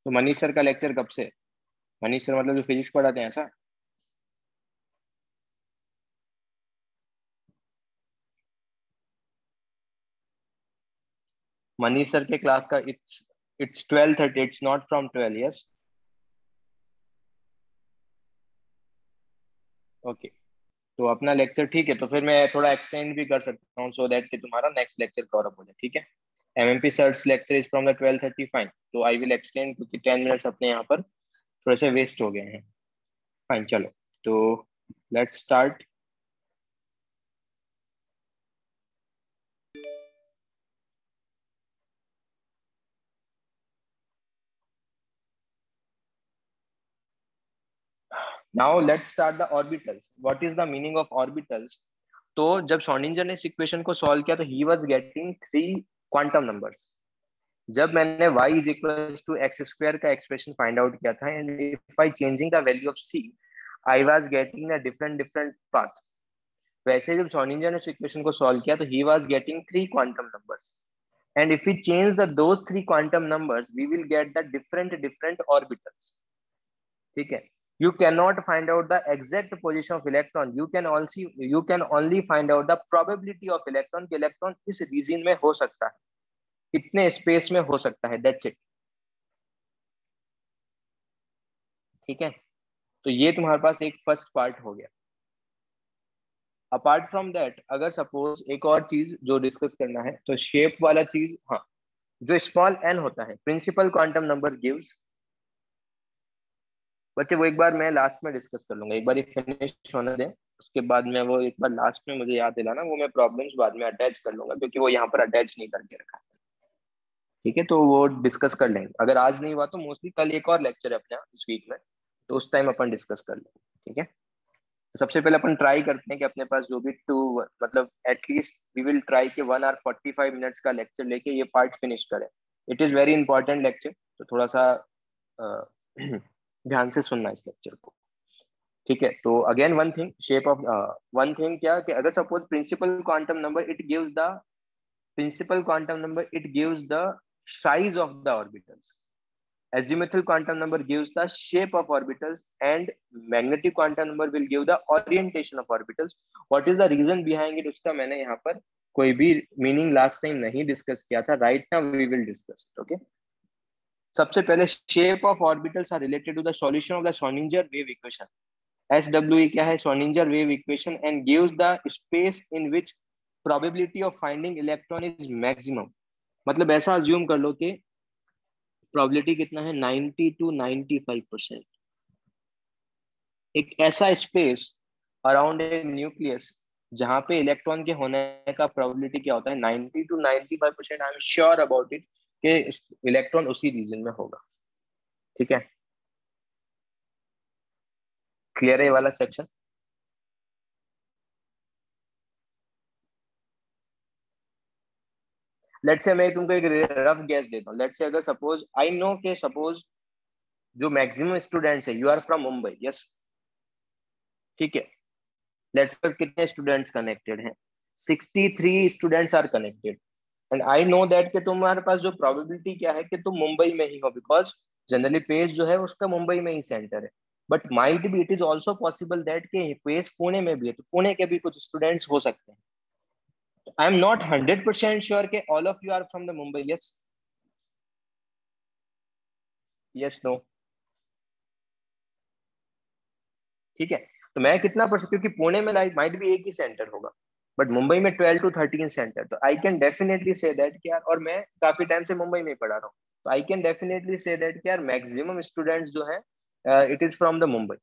तो मनीष सर का लेक्चर कब से? मनीष सर मतलब जो फिजिक्स पढ़ाते हैं, ऐसा? मनीष सर के क्लास का it's it's 12:30, it's not from 12, yes. Okay, तो अपना लेक्चर ठीक है, तो फिर मैं थोड़ा एक्सटेंड भी कर सकता हूँ सो दैट कि तुम्हारा नेक्स्ट लेक्चर कवर अप हो जाए, ठीक है। MMP sir's lecture is from the 12:30, fine, तो आई विल एक्सटेंड क्योंकि 10 मिनट्स अपने यहाँ पर थोड़े से वेस्ट हो गए हैं। फाइन, चलो, तो let's start. Now let's start the orbitals. What is the meaning of orbitals? तो जब श्रोडिंगर ने इस इक्वेशन को सॉल्व किया तो he was getting 3 quantum numbers. जब मैंने y is equal to x square का एक्सप्रेशन फाइंड आउट किया था, and if I changing the value of c, I was getting a different different path. वैसे जब श्रोडिंगर ने इस इक्वेशन को सॉल्व किया तो he was getting 3 quantum numbers, and if we change the those 3 quantum numbers we will get the different different orbitals, ठीक है। You cannot find out the exact position of electron, you can only find out the probability of electron कि electron किस reason में हो सकता है, कितने space में हो सकता है, दैट्स इट, ठीक है। तो ये तुम्हारे पास एक फर्स्ट पार्ट हो गया। अपार्ट फ्रॉम दैट, अगर सपोज एक और चीज जो डिस्कस करना है तो शेप वाला चीज, हाँ, जो स्मॉल n होता है, प्रिंसिपल क्वांटम नंबर गिव्स, बच्चे वो एक बार मैं लास्ट में डिस्कस कर लूंगा, एक बार ये फिनिश होने दें, उसके बाद मैं वो एक बार लास्ट में मुझे याद दिलाना, वो मैं प्रॉब्लम्स बाद में अटैच कर लूंगा क्योंकि वो यहाँ पर अटैच नहीं करके रखा है, ठीक है। तो वो डिस्कस कर लेंगे, अगर आज नहीं हुआ तो मोस्टली कल एक और लेक्चर है अपना इस वीक में, तो उस टाइम अपन डिस्कस कर लेंगे, ठीक है। तो सबसे पहले अपन ट्राई करते हैं कि अपने पास जो भी टू, मतलब एटलीस्ट वी विल ट्राई कि 1 hour 45 minutes का लेक्चर लेके ये पार्ट फिनिश करें। It is very important lecture, तो थोड़ा सा अ, ध्यान से सुनना इस लेक्चर को, ठीक है। तो again one thing, shape of one thing क्या कि अगर suppose principal quantum number it gives the size of the orbitals, azimuthal quantum number gives the shape of orbitals, and magnetic quantum number will give the orientation of orbitals. What is the reason behind it, उसका मैंने यहाँ पर कोई भी meaning last time नहीं discuss किया था, right now we will discuss, okay. सबसे पहले shape of orbitals are related to the solution of the Schrodinger wave equation. SWE क्या है? Schrodinger wave equation, and gives the space in which probability of finding electron is maximum. मतलब ऐसा assume कर लो कि probability कितना है, 90 to 95%। एक ऐसा स्पेस अराउंड ए न्यूक्लियस जहां पे इलेक्ट्रॉन के होने का प्रोबेबिलिटी क्या होता है, 90 to 95%। I am sure about it कि इलेक्ट्रॉन उसी रीजन में होगा, ठीक है। क्लियर है ये वाला सेक्शन? लेट्स से मैं तुमको एक रफ गैस देता हूँ। लेट्स से अगर सपोज आई नो के सपोज जो मैक्सिमम स्टूडेंट्स है, you are from Mumbai, yes, ठीक है। लेट्स से कितने स्टूडेंट्स कनेक्टेड हैं? 63 students are connected, and I know that कि तुम्हारे पास जो प्रोबेबिलिटी क्या है कि तुम मुंबई में ही हो, बिकॉज जनरली पेज जो है उसका मुंबई में ही सेंटर है। But might be it is also possible that कि पेज पुणे में भी है, तो पुणे के भी कुछ स्टूडेंट्स हो सकते हैं। आई एम नॉट 100% श्योर कि all of you are from the Mumbai, yes, yes, no, ठीक है। तो मैं कितना परसेंट, क्योंकि पुणे में लाइक माइट भी एक ही सेंटर होगा, बट मुंबई में 12 to 13 सेंटर, तो I can definitely say that कि यार, और मैं काफी टाइम से मुंबई में ही पढ़ा रहा हूँ, तो I can definitely say that कि यार मैक्सिमम स्टूडेंट्स जो है it is from the Mumbai.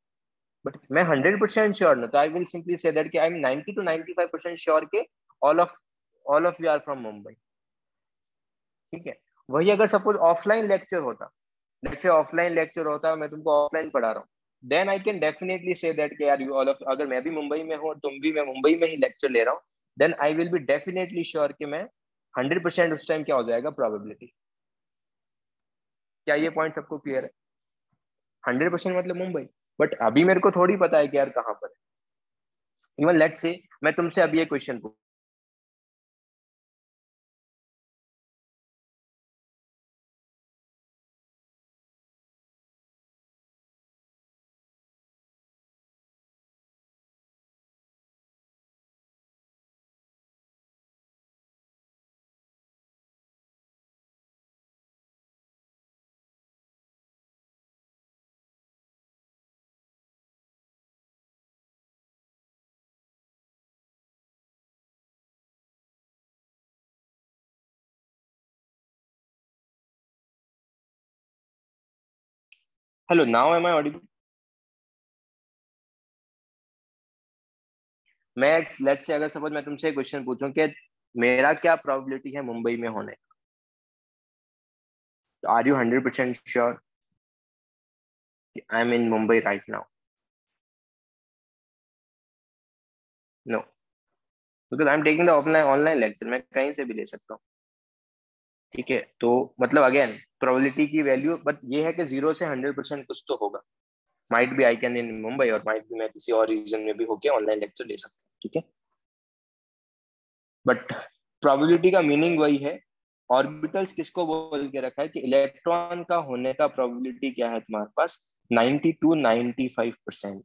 But मैं 100% श्योर ना, तो I will simply say that कि आई एम 90 to 95% श्योर के all of all of you are from Mumbai, ठीक है। वही अगर सपोज ऑफलाइन लेक्चर होता, लेट्स से ऑफलाइन लेक्चर होता, मैं तुमको ऑफलाइन पढ़ा रहा हूँ, then I can definitely say that कि यार यू ऑल ऑफ, अगर मैं भी मुंबई में हूँ तुम भी, मैं मुंबई में ही लेक्चर ले रहा हूँ, then I will be definitely sure कि मैं 100% उस टाइम क्या हो जाएगा, प्रोबेबिलिटी। क्या ये पॉइंट सबको क्लियर है? 100% मतलब मुंबई, बट अभी मेरे को थोड़ी पता है कि यार कहाँ पर है। इवन लेट्स से मैं तुमसे अभी ये question hello, now am I audible? मैं लेट्स से अगर सपोज मैं तुमसे एक क्वेश्चन पूछूं कि मेरा क्या प्रोबेबिलिटी है मुंबई में होने का, are you 100% sure I am in Mumbai right now? No, because I am taking the offline online lecture, मैं कहीं से भी ले सकता हूँ। ठीक है, तो मतलब अगेन प्रोबेबिलिटी की वैल्यू बट ये है कि 0 से 100% कुछ तो होगा। Might be I can in Mumbai और माइट बी मैं किसी और रीजन में भी होके ऑनलाइन लेक्चर ले सकता हूँ। ठीक है, बट प्रोबेबिलिटी का मीनिंग वही है। ऑर्बिटल्स किसको बोल के रखा है कि इलेक्ट्रॉन का होने का प्रोबेबिलिटी क्या है तुम्हारे पास, 90 to 95%,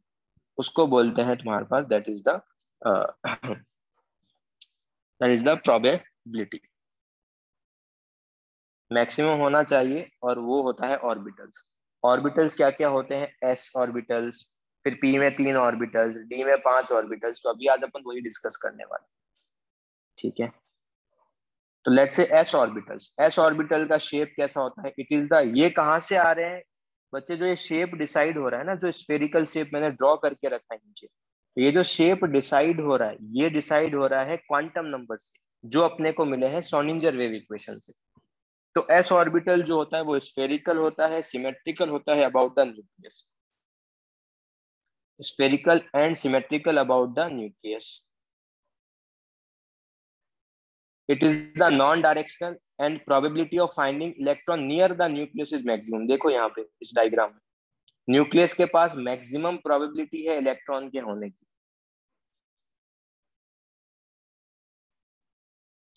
उसको बोलते हैं तुम्हारे पास that is the probability. Maximum होना चाहिए और वो होता है ऑर्बिटल्स। ऑर्बिटल्स क्या क्या होते हैं, एस ऑर्बिटल्स, फिर पी में 3 ऑर्बिटल्स, डी में 5 ऑर्बिटल्स। तो अभी आज अपन वही डिस्कस करने वाले हैं। ठीक है, तो let's say S orbitals, s orbital का शेप कैसा होता है, इट इज द, ये कहाँ से आ रहे हैं बच्चे, जो ये शेप डिसाइड हो रहा है ना, जो स्फेरिकल शेप मैंने ड्रॉ करके रखा है नीचे, तो ये जो शेप डिसाइड हो रहा है, ये डिसाइड हो रहा है क्वांटम नंबर से, जो अपने को मिले हैं सोनिंजर वेव इक्वेशन से। तो एस ऑर्बिटल जो होता है वो स्फेरिकल होता है, सिमेट्रिकल होता है about the nucleus, spherical and symmetrical about the nucleus. It is the non-directional and probability of finding electron near the nucleus is maximum. देखो यहाँ पे इस डायग्राम में न्यूक्लियस के पास मैक्सिमम प्रोबेबिलिटी है इलेक्ट्रॉन के होने की।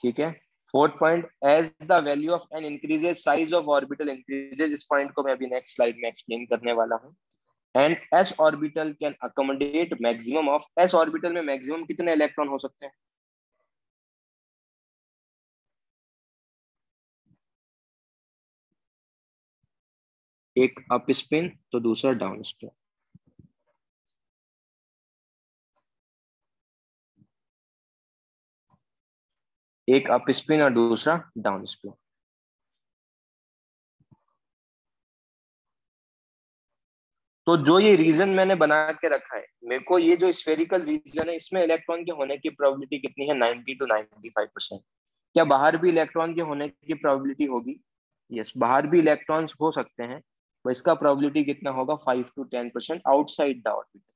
ठीक है, fourth point, as the value of n increases size of orbital increases, इस पॉइंट को मैं अभी नेक्स्ट स्लाइड में एक्सप्लेन करने वाला हूँ। And S orbital can accommodate maximum of, S orbital में मैक्सिमम कितने इलेक्ट्रॉन हो सकते हैं? एक अप स्पिन तो दूसरा डाउन स्पिन। एक अप स्पिन और दूसरा डाउन स्पिन। तो जो ये रीजन मैंने बना के रखा है, मेरे को ये जो स्फेरिकल रीजन है इसमें इलेक्ट्रॉन के होने की प्रोबेबिलिटी कितनी है, 90 to 95%। क्या बाहर भी इलेक्ट्रॉन के होने की प्रोबेबिलिटी होगी? यस, बाहर भी इलेक्ट्रॉन्स हो सकते हैं, तो इसका प्रोबेबिलिटी कितना होगा, 5 to 10% आउटसाइड द ऑर्बिटल।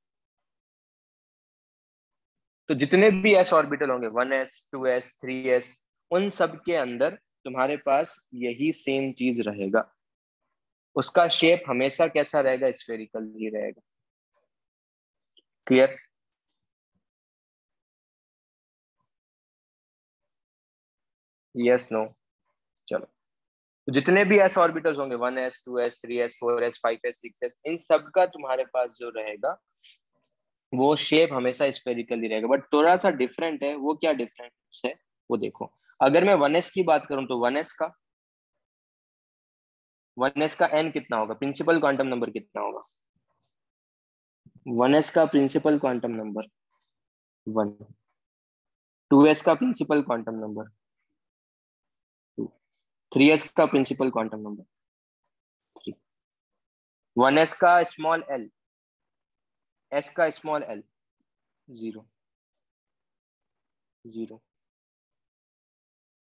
तो जितने भी एस ऑर्बिटल होंगे, 1s 2s 3s, उन सब के अंदर तुम्हारे पास यही सेम चीज रहेगा। उसका शेप हमेशा कैसा रहेगा, स्फेरिकल ही रहेगा। क्लियर? Yes, no? चलो, तो जितने भी एस ऑर्बिटल्स होंगे, 1s 2s 3s 4s 5s 6s, इन सब का तुम्हारे पास जो रहेगा वो शेप हमेशा स्फेरिकल ही रहेगा, बट थोड़ा सा डिफरेंट है। वो क्या डिफरेंस है वो देखो। अगर मैं 1s की बात करूं तो 1s का एन कितना होगा, प्रिंसिपल क्वांटम नंबर कितना होगा? 1s का प्रिंसिपल क्वांटम नंबर 1, 2s का प्रिंसिपल क्वांटम नंबर 2, 3s का प्रिंसिपल क्वांटम नंबर 3, 1s का स्मॉल एल, एस का स्मॉल एल 0, 0,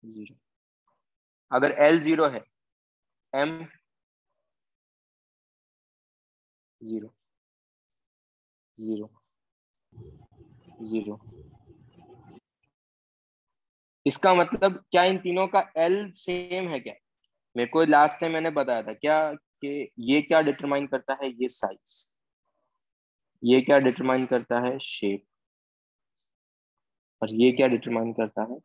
0। अगर एल 0 है, एम 0, 0, 0। इसका मतलब क्या इन तीनों का एल सेम है क्या? मेरे को लास्ट टाइम मैंने बताया था क्या कि ये क्या डिटरमाइन करता है, ये साइज, ये क्या डिटरमाइन करता है, शेप, और ये क्या डिटरमाइन करता है,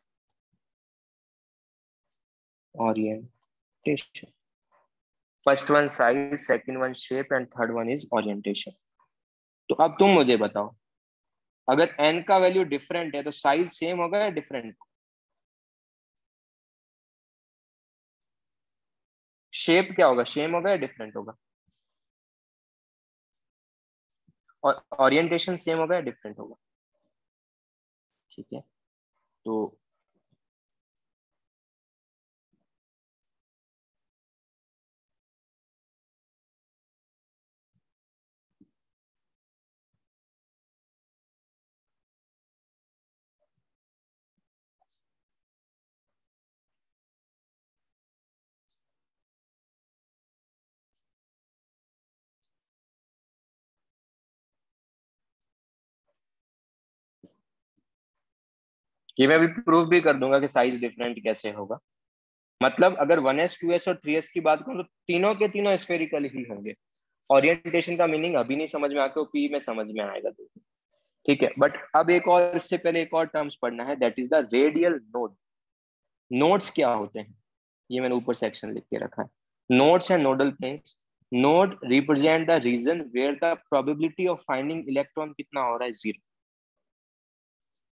orientation. First one size, second one shape and third one is orientation. तो अब तुम मुझे बताओ, अगर एन का वैल्यू डिफरेंट है तो साइज सेम होगा या डिफरेंट? शेप क्या होगा, सेम होगा या डिफरेंट होगा? और ओरिएंटेशन सेम होगा या डिफरेंट होगा? ठीक है, तो ये मैं अभी प्रूव भी कर दूंगा कि साइज डिफरेंट कैसे होगा। मतलब अगर 1s 2s और 3s की बात करूं तो तीनों के तीनों स्फेरिकल ही होंगे। ओरिएंटेशन का मीनिंग अभी नहीं समझ में आके पी में समझ में आएगा तो। ठीक है, बट अब एक और, इससे पहले एक और टर्म्स पढ़ना है, that is the radial node. Nodes क्या होते हैं, ये मैंने ऊपर सेक्शन लिख के रखा है। Nodes and nodal planes. Node represent the region where the probability of finding electron कितना हो रहा है, 0।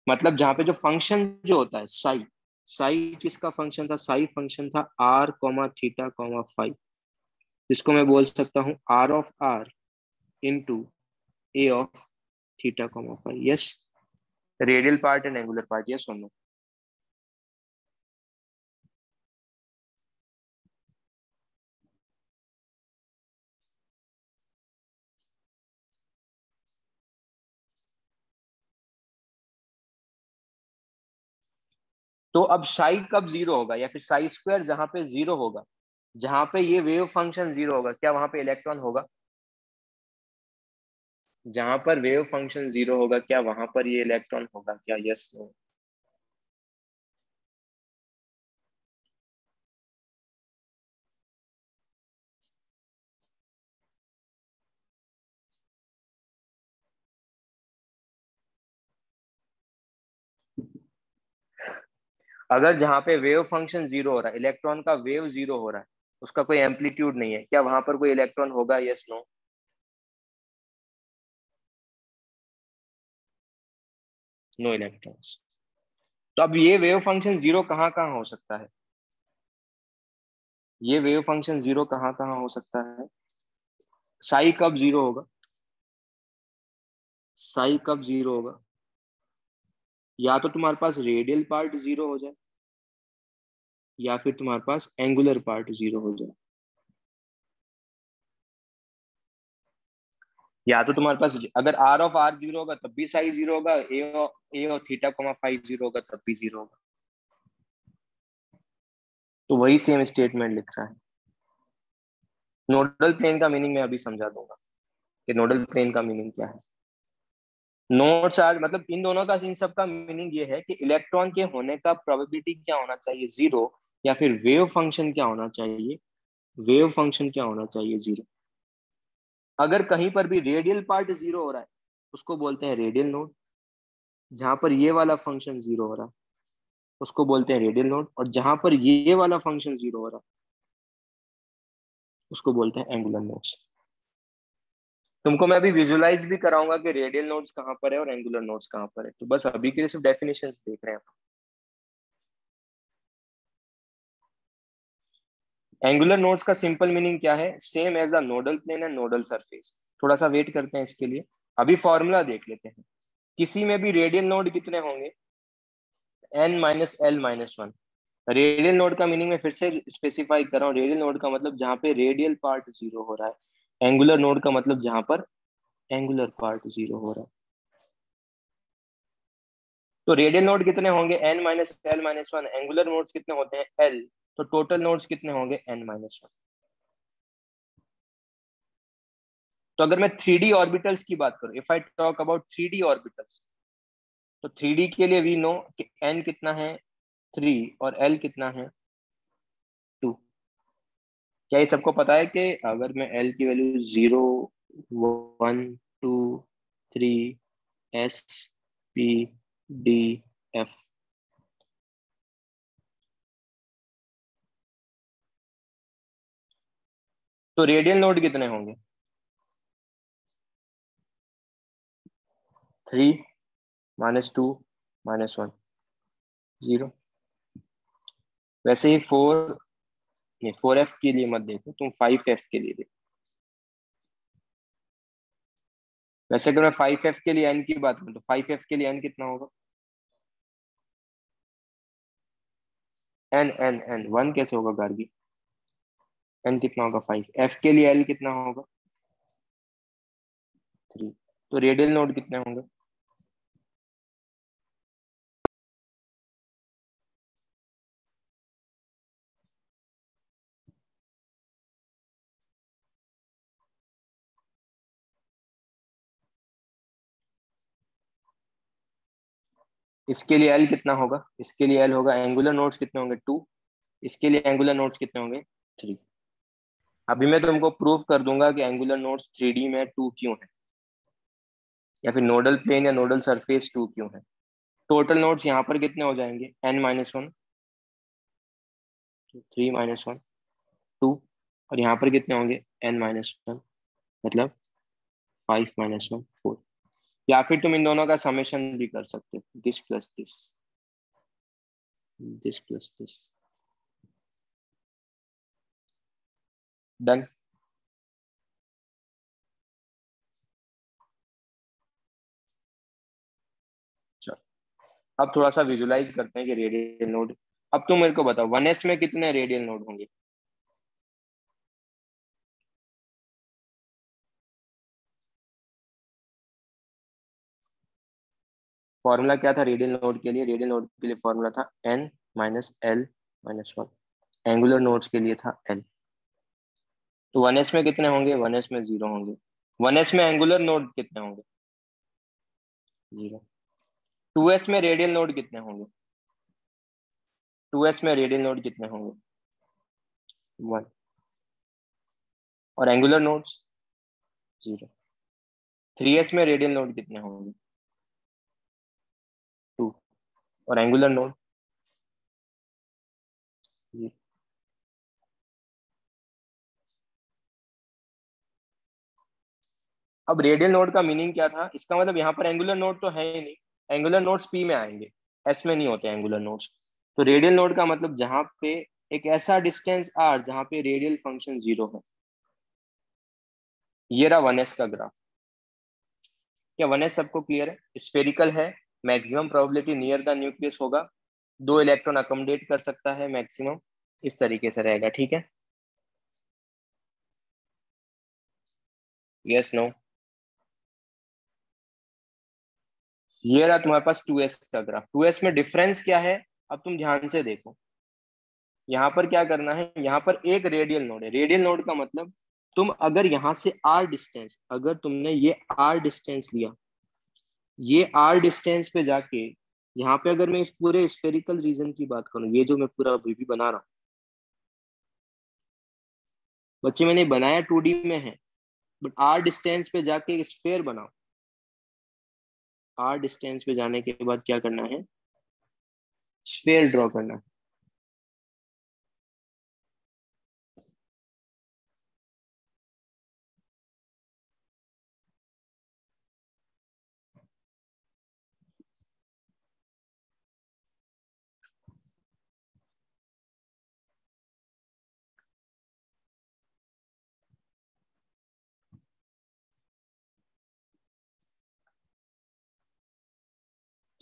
मतलब जहां पे जो फंक्शन जो होता है साई, साई किसका फंक्शन था, साई फंक्शन था r comma theta comma phi, जिसको मैं बोल सकता हूँ r of r into a of theta comma phi. Yes, radial part and angular part, yes और नो। तो अब साई कब 0 होगा, या फिर साई स्क्वायर जहां पे 0 होगा, जहां पे ये वेव फंक्शन 0 होगा, क्या वहां पे इलेक्ट्रॉन होगा? जहां पर वेव फंक्शन 0 होगा, क्या वहां पर ये इलेक्ट्रॉन होगा क्या, यस नो? अगर जहां पे वेव फंक्शन 0 हो रहा है, इलेक्ट्रॉन का वेव 0 हो रहा है, उसका कोई एम्पलीट्यूड नहीं है, क्या वहां पर कोई इलेक्ट्रॉन होगा, यस नो? No electrons. तो अब ये वेव फंक्शन 0 कहाँ कहाँ हो सकता है, ये वेव फंक्शन 0 कहाँ कहाँ हो सकता है? साई कब 0 होगा, साई कब 0 होगा? या तो तुम्हारे पास रेडियल पार्ट 0 हो जाए, या फिर तुम्हारे पास एंगुलर पार्ट 0 हो जाए। या तो तुम्हारे पास अगर आर ऑफ आर 0 होगा तब भी साई 0 होगा, ए और थीटा कोमा फाइव 0 होगा तब भी 0 होगा। तो वही सेम स्टेटमेंट लिख रहा है। नोडल प्लेन का मीनिंग मैं अभी समझा दूंगा कि नोडल प्लेन का मीनिंग क्या है। नोड चार्ज मतलब इन दोनों का, इन सब का मीनिंग ये है कि इलेक्ट्रॉन के होने का प्रोबेबिलिटी क्या होना चाहिए, 0, या फिर वेव फंक्शन क्या होना चाहिए, वेव फंक्शन क्या होना चाहिए, 0। अगर कहीं पर भी रेडियल पार्ट 0 हो रहा है, उसको बोलते हैं रेडियल नोड। जहां पर ये वाला फंक्शन 0 हो रहा है, उसको बोलते हैं रेडियल नोड। और जहां पर ये वाला फंक्शन 0 हो रहा है, उसको बोलते हैं एंगुलर नोड्स। तुमको मैं अभी विजुलाइज भी कराऊंगा कि रेडियल नोड्स कहाँ पर है और एंगुलर नोड्स कहाँ पर है, तो बस अभी के लिए सिर्फ डेफिनेशंस देख रहे हैं। एंगुलर नोड्स का सिंपल मीनिंग क्या है, same as the nodal plane and nodal surface. थोड़ा सा वेट करते हैं इसके लिए, अभी फॉर्मूला देख लेते हैं। किसी में भी रेडियल नोड कितने होंगे, n minus L minus one. Radial node का मीनिंग मैं फिर से स्पेसिफाई कर रहा हूँ, रेडियल नोड का मतलब जहाँ पे रेडियल पार्ट 0 हो रहा है। एंगुलर नोड का मतलब जहां पर एंगुलर पार्ट 0 हो रहा है। तो रेडियल नोड कितने होंगे, n minus L minus one. Angular nodes कितने होते हैं, l। तो टोटल नोड्स कितने होंगे, n माइनस वन। तो अगर मैं 3D ऑर्बिटल्स की बात करूं, if I talk about 3D orbitals, तो 3D के लिए वी नो कि n कितना है, 3, और l कितना है, 2। क्या ये सबको पता है कि अगर मैं l की value 0, 1, 2, 3, s, p, d, f, तो रेडियल नोड कितने होंगे, 3, -2, -1, 0। वैसे ही 4, नहीं 4f के लिए मत देखो तुम, 5f के लिए देखो। वैसे अगर मैं 5f के लिए n की बात करूँ तो 5f के लिए n कितना होगा, n वन कैसे होगा गार्गी, n कितना होगा 5, f के लिए l कितना होगा, 3। तो रेडियल नोड कितने होंगे, इसके लिए एल कितना होगा, इसके लिए एल होगा, एंगुलर नोड्स कितने होंगे 2, इसके लिए एंगुलर नोड्स कितने होंगे 3। अभी मैं तुमको प्रूव कर दूंगा कि एंगुलर नोड्स 3D में 2 क्यों है, या फिर नोडल प्लेन या नोडल सरफेस 2 क्यों है। टोटल नोड्स यहाँ पर कितने हो जाएंगे n-1, 3-1, 2, और यहाँ पर कितने होंगे n-1, मतलब 5-1, 4। या फिर तुम इन दोनों का समेशन भी कर सकते हो, this plus this, this plus this. Done. चलो अब थोड़ा सा विजुलाइज करते हैं कि रेडियल नोड। अब तुम मेरे को बताओ 1s में कितने रेडियल नोड होंगे। फॉर्मूला क्या था रेडियल नोड के लिए, रेडियल नोड के लिए फॉर्मूला था n-l-1। एंगुलर नोड्स के लिए था n। तो 1s में कितने होंगे, 1s में 0 होंगे। 1s में एंगुलर नोड कितने होंगे 0। 2s में रेडियल नोड कितने होंगे, 2s में रेडियल नोड कितने होंगे 1। और एंगुलर नोड्स 0। 3s में रेडियल नोड कितने होंगे 2। और एंगुलर नोड 0। अब रेडियल नोड का मीनिंग क्या था, इसका मतलब यहाँ पर एंगुलर नोड तो है ही नहीं, एंगुलर नोड्स पी में आएंगे, एस में नहीं होते एंगुलर नोड्स। तो रेडियल नोड का मतलब जहां पे एक ऐसा डिस्टेंस आर जहां पे रेडियल फंक्शन 0 है। ये रहा 1s का ग्राफ। क्या 1s सबको क्लियर है, स्फेरिकल है, maximum probability near the nucleus होगा, 2 इलेक्ट्रॉन अकोमोडेट कर सकता है मैक्सिमम, इस तरीके से रहेगा, ठीक है। Yes no. ये रहा तुम्हारे पास 2s का ग्राफ। 2s में डिफरेंस क्या है, अब तुम ध्यान से देखो। यहाँ पर क्या करना है, यहाँ पर एक रेडियल नोड है। रेडियल नोड का मतलब तुम अगर यहाँ से आर डिस्टेंस, अगर तुमने ये आर डिस्टेंस लिया, ये आर डिस्टेंस पे जाके यहाँ पे अगर मैं इस पूरे स्फेरिकल रीजन की बात करूँ, ये जो मैं पूरा भी बना रहा हूँ, बच्चे मैंने बनाया 2D में है, बट आर डिस्टेंस पे जाके एक स्फेयर बनाओ। आर डिस्टेंस पे जाने के बाद क्या करना है, स्फेयर ड्रॉ करना है।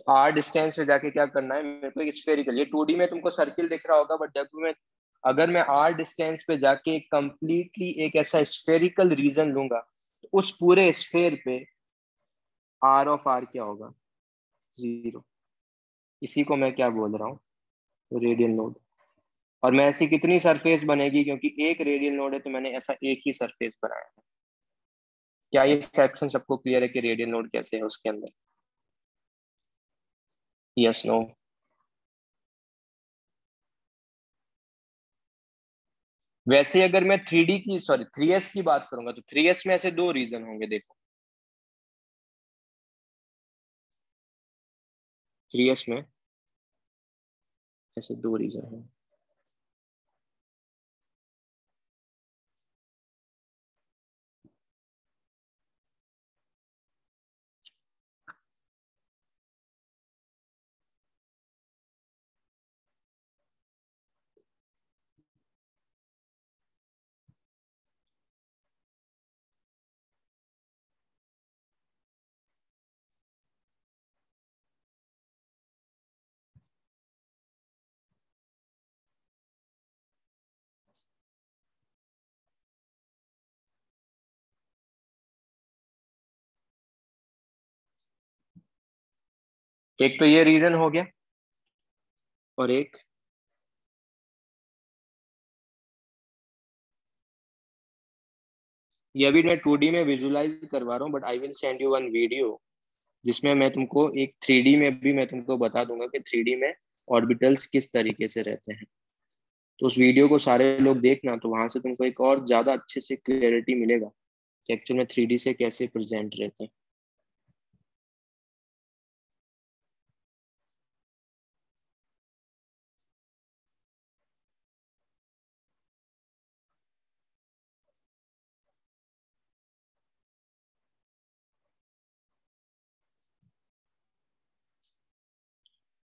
आर डिस्टेंस पे जाके क्या करना है मेरे को, एक स्फेरिकल, ये 2D में तुमको सर्किल दिख रहा होगा, बट जब मैं अगर मैं आर डिस्टेंस पे जाके कंप्लीटली एक ऐसा स्फेरिकल रीजन लूंगा, तो उस पूरे स्फेयर पे आर ऑफ आर क्या होगा 0। इसी को मैं क्या बोल रहा हूँ, रेडियल नोड। और मैं ऐसी कितनी सरफेस बनेगी, क्योंकि एक रेडियल नोड है तो मैंने ऐसा एक ही सरफेस बनाया है। क्या ये सेक्शन सबको क्लियर है कि रेडियल नोड कैसे है उसके अंदर। Yes no. वैसे अगर मैं 3D की, सॉरी 3s की बात करूंगा, तो 3s में ऐसे दो रीजन होंगे, देखो 3s में ऐसे दो रीजन है। एक तो ये रीजन हो गया, और एक ये अभी मैं 2D में विजुलाइज करवा रहा हूँ, but I will send you one video जिसमें मैं तुमको एक 3D में भी मैं तुमको बता दूंगा कि 3D में ऑर्बिटल्स किस तरीके से रहते हैं। तो उस वीडियो को सारे लोग देखना, तो वहां से तुमको एक और ज्यादा अच्छे से क्लियरिटी मिलेगा कि एक्चुअल में 3D से कैसे प्रेजेंट रहते हैं।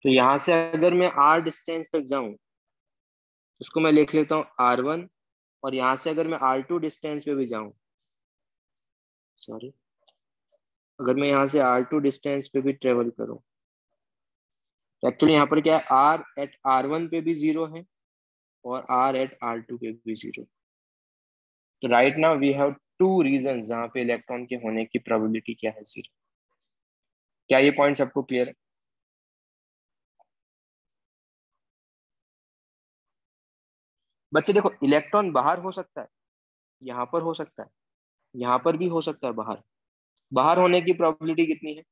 तो यहाँ से अगर मैं R डिस्टेंस तक जाऊं, उसको मैं लिख लेता हूँ R1। और यहाँ से अगर मैं R2 डिस्टेंस पे भी जाऊं, सॉरी, अगर मैं यहाँ से R2 डिस्टेंस पे भी ट्रेवल करूं, तो एक्चुअली यहाँ पर क्या है, R एट R1 पे भी जीरो है और R एट R2 पे भी जीरो। तो right now we have to region जहाँ पे इलेक्ट्रॉन के होने की प्रोबेबिलिटी क्या है, जीरो। क्या ये पॉइंट सबको क्लियर है? बच्चे देखो, इलेक्ट्रॉन बाहर हो सकता है, यहाँ पर हो सकता है, यहाँ पर भी हो सकता है। बाहर बाहर होने की प्रोबेबिलिटी कितनी है?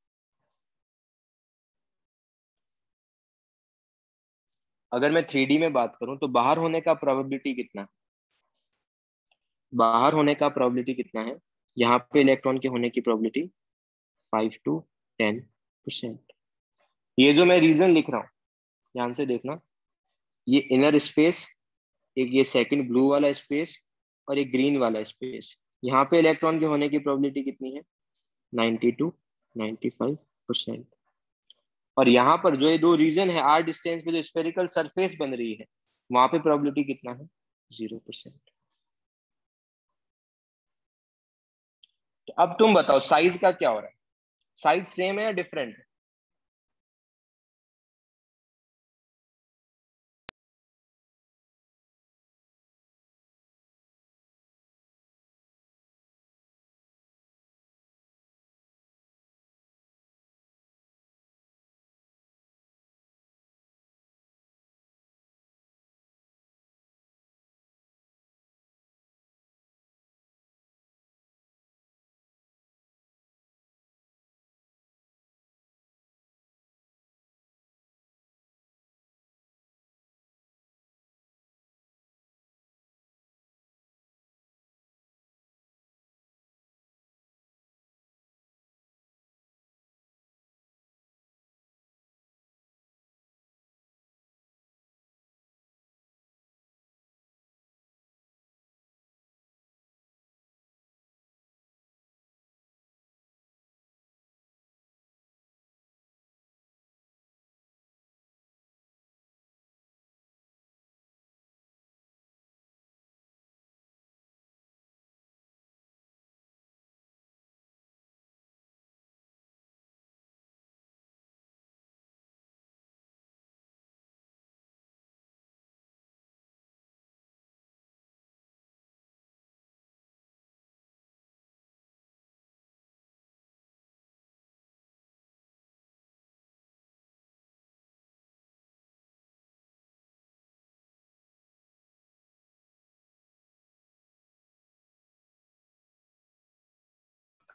अगर मैं 3D में बात करूं तो बाहर होने का प्रोबेबिलिटी कितना है? बाहर होने का प्रोबेबिलिटी कितना है? यहाँ पे इलेक्ट्रॉन के होने की प्रोबेबिलिटी 5 to 10%। ये जो मैं रीजन लिख रहा हूँ, ध्यान से देखना, ये इनर स्पेस, एक ये सेकंड ब्लू वाला स्पेस और एक ग्रीन वाला स्पेस, यहाँ पे इलेक्ट्रॉन के होने की प्रोबेबिलिटी कितनी है? 90 to 95%। और यहाँ पर जो ये दो रीजन है, आर डिस्टेंस पे जो स्फेरिकल सरफेस बन रही है, वहां पे प्रोबेबिलिटी कितना है? 0%। तो अब तुम बताओ साइज का क्या हो रहा है? साइज सेम है या डिफरेंट है?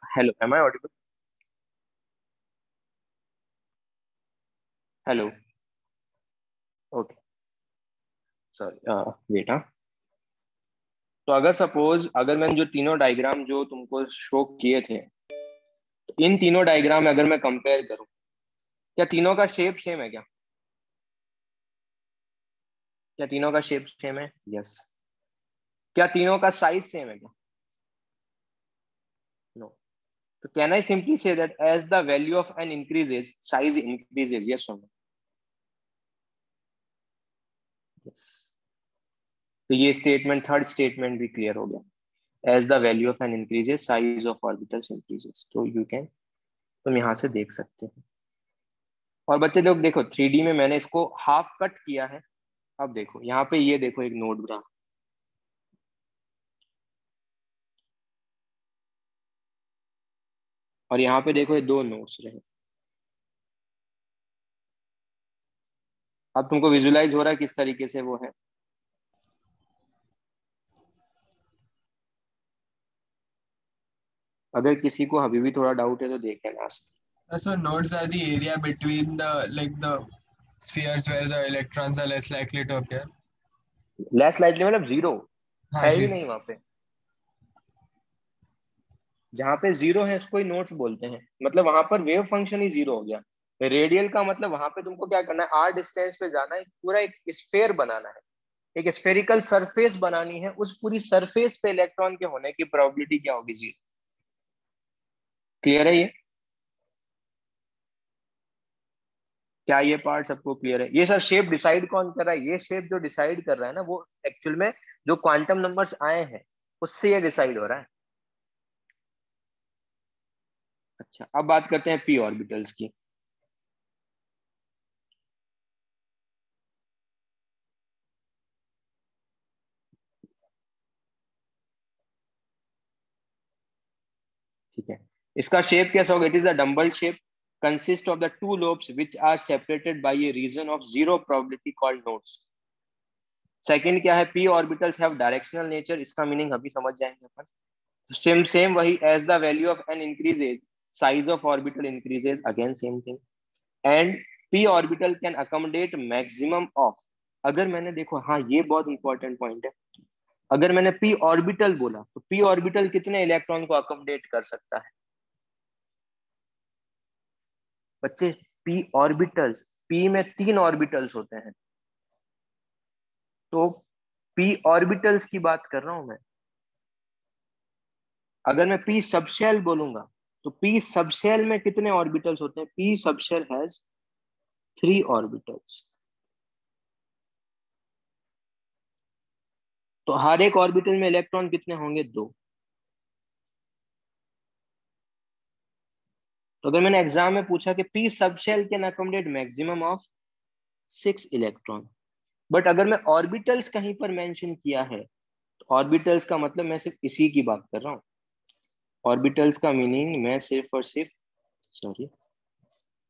Hello, am I audible? Hello. Okay, sorry, wait. तो अगर सपोज, अगर मैंने जो तीनों डायग्राम जो तुमको शो किए थे, तो इन तीनों डायग्राम में अगर मैं कंपेयर करूं, क्या तीनों का शेप सेम है क्या? क्या तीनों का शेप सेम है? यस। क्या तीनों का साइज सेम है क्या? नो। तो can I simply say that as the value of n increases size increases? Yes और नो? यस। तो ये स्टेटमेंट, थर्ड स्टेटमेंट भी क्लियर हो गया। As the value of n increases size of orbitals increases. तो you can, तुम यहाँ से देख सकते हो। और बच्चे लोग देखो, 3D में मैंने इसको हाफ कट किया है। अब देखो यहाँ पे, ये देखो एक नोड ग्राफ, और यहाँ पे देखो ये दो नोड्स रहे। अब तुमको विजुलाइज हो रहा है किस तरीके से वो है? अगर किसी को अभी भी थोड़ा डाउट है तो देख लेना। So nodes are the area between the spheres where the electrons are less likely to appear. Less lightly मतलब जीरो, हाँ है ही जी। नहीं वहां पे। जहां पे जीरो है उसको ही नोड्स बोलते हैं, मतलब वहां पर वेव फंक्शन ही जीरो हो गया। रेडियल का मतलब वहां पे तुमको क्या करना है, आर डिस्टेंस पे जाना है, पूरा एक स्फेयर बनाना है, एक स्फेरिकल सरफेस बनानी है, उस पूरी सरफेस पे इलेक्ट्रॉन के होने की प्रोबेबिलिटी क्या होगी, जीरो। क्लियर है ये? क्या ये पार्ट सबको क्लियर है? ये सर शेप डिसाइड कौन कर रहा है? ये शेप जो डिसाइड कर रहा है ना, वो एक्चुअल में जो क्वांटम नंबर्स आए हैं उससे ये डिसाइड हो रहा है। अच्छा, अब बात करते हैं पी ऑर्बिटल्स की। ठीक है, इसका शेप कैसा होगा? It is a dumbbell shape, consist of the two lobes which are separated by a region of zero probability called nodes. Second क्या है, p orbitals have directional nature, इसका मीनिंग अभी समझ जाएंगे अपन। सेम सेम वही, as the value of n increases size of orbital increases, again same thing. And p orbital can accommodate maximum of, अगर मैंने देखो, हाँ ये बहुत इंपॉर्टेंट पॉइंट है, अगर मैंने पी ऑर्बिटल बोला तो पी ऑर्बिटल कितने इलेक्ट्रॉन को अकोमोडेट कर सकता है बच्चे? पी ऑर्बिटल्स, पी में 3 ऑर्बिटल्स होते हैं, तो पी ऑर्बिटल्स की बात कर रहा हूं मैं। अगर मैं पी सबशेल बोलूंगा तो पी सबशेल में कितने ऑर्बिटल्स होते हैं? P subshell has 3 orbitals. तो हर एक ऑर्बिटल में इलेक्ट्रॉन कितने होंगे? 2। तो अगर मैंने एग्जाम में पूछा कि P subshell can accommodate maximum of 6 electron, but अगर मैं ऑर्बिटल्स कहीं पर मेंशन किया है तो ऑर्बिटल्स का मतलब मैं सिर्फ इसी की बात कर रहा हूँ। ऑर्बिटल्स का मीनिंग मैं सिर्फ और सिर्फ, सॉरी,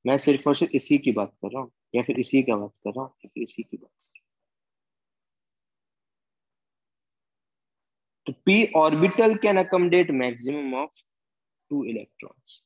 मैं सिर्फ और सिर्फ इसी की बात कर रहा हूँ, या फिर इसी का बात कर रहा हूँ, या फिर इसी की बात। तो P orbital can accommodate maximum of 2 electrons.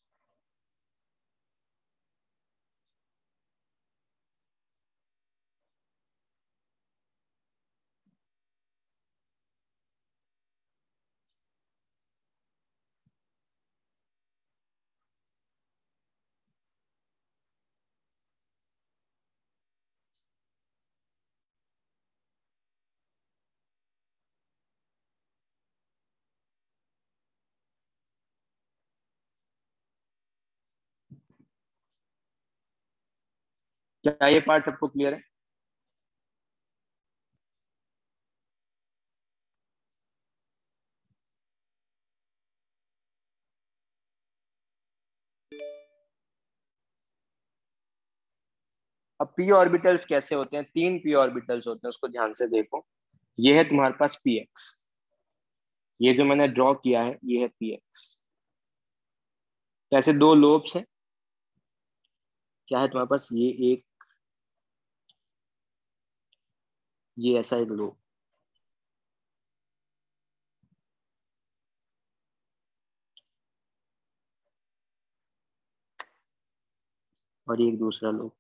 क्या ये पार्ट सबको क्लियर है? अब पी ऑर्बिटल्स कैसे होते हैं? 3 पी ऑर्बिटल्स होते हैं, उसको ध्यान से देखो। ये है तुम्हारे पास पी एक्स, ये जो मैंने ड्रॉ किया है ये है पी एक्स। ऐसे 2 लोब्स हैं, क्या है तुम्हारे पास? ये एक, ये ऐसा एक लोब, और ये एक दूसरा लोब।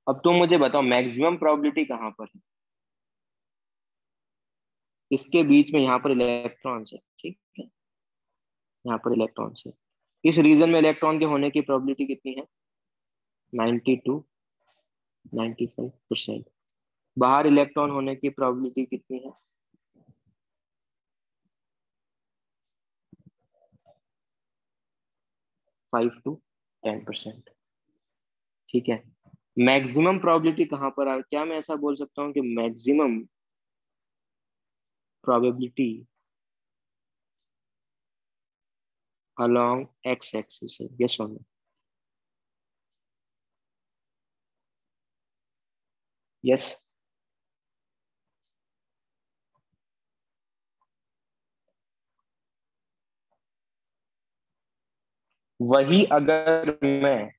अब तुम मुझे बताओ मैक्सिमम प्रोबेबिलिटी कहाँ पर है? इसके बीच में, यहाँ पर इलेक्ट्रॉन्स है, ठीक है, यहाँ पर इलेक्ट्रॉन्स है। इस रीजन में इलेक्ट्रॉन के होने की प्रोबेबिलिटी कितनी है? 90 टू 95%। बाहर इलेक्ट्रॉन होने की प्रोबेबिलिटी कितनी है? 5 to 10%। ठीक है, मैक्सिमम प्रोबेबिलिटी कहाँ पर आ, क्या मैं ऐसा बोल सकता हूँ कि maximum probability along x axis है? यस और नो? यस। वही अगर मैं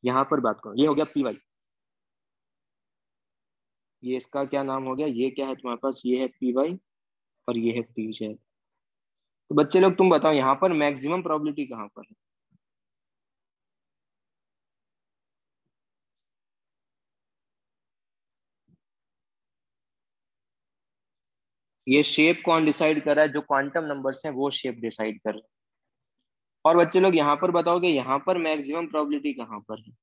यहाँ पर बात करूँ, ये हो गया पी वाई, ये इसका क्या नाम हो गया, ये क्या है तुम्हारे पास? ये है पी वाई और ये है पी जेड। तो बच्चे लोग तुम बताओ यहाँ पर मैक्सिमम प्रोबेबिलिटी कहाँ पर है? ये शेप कौन डिसाइड कर रहा है? जो क्वांटम नंबर्स हैं वो शेप डिसाइड कर रहे हैं। और बच्चे लोग यहाँ पर बताओगे यहाँ पर मैक्सिमम प्रोबेबिलिटी कहाँ पर है?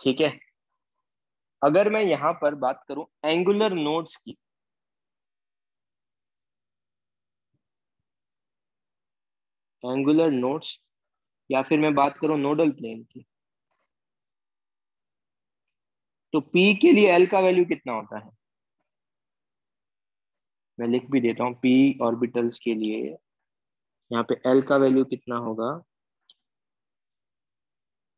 ठीक है, अगर मैं यहाँ पर बात करूं एंगुलर नोड्स की, एंगुलर नोड्स, या फिर मैं बात करूं नोडल प्लेन की, तो पी के लिए एल का वैल्यू कितना होता है? मैं लिख भी देता हूँ, पी ऑर्बिटल्स के लिए यहाँ पे एल का वैल्यू कितना होगा?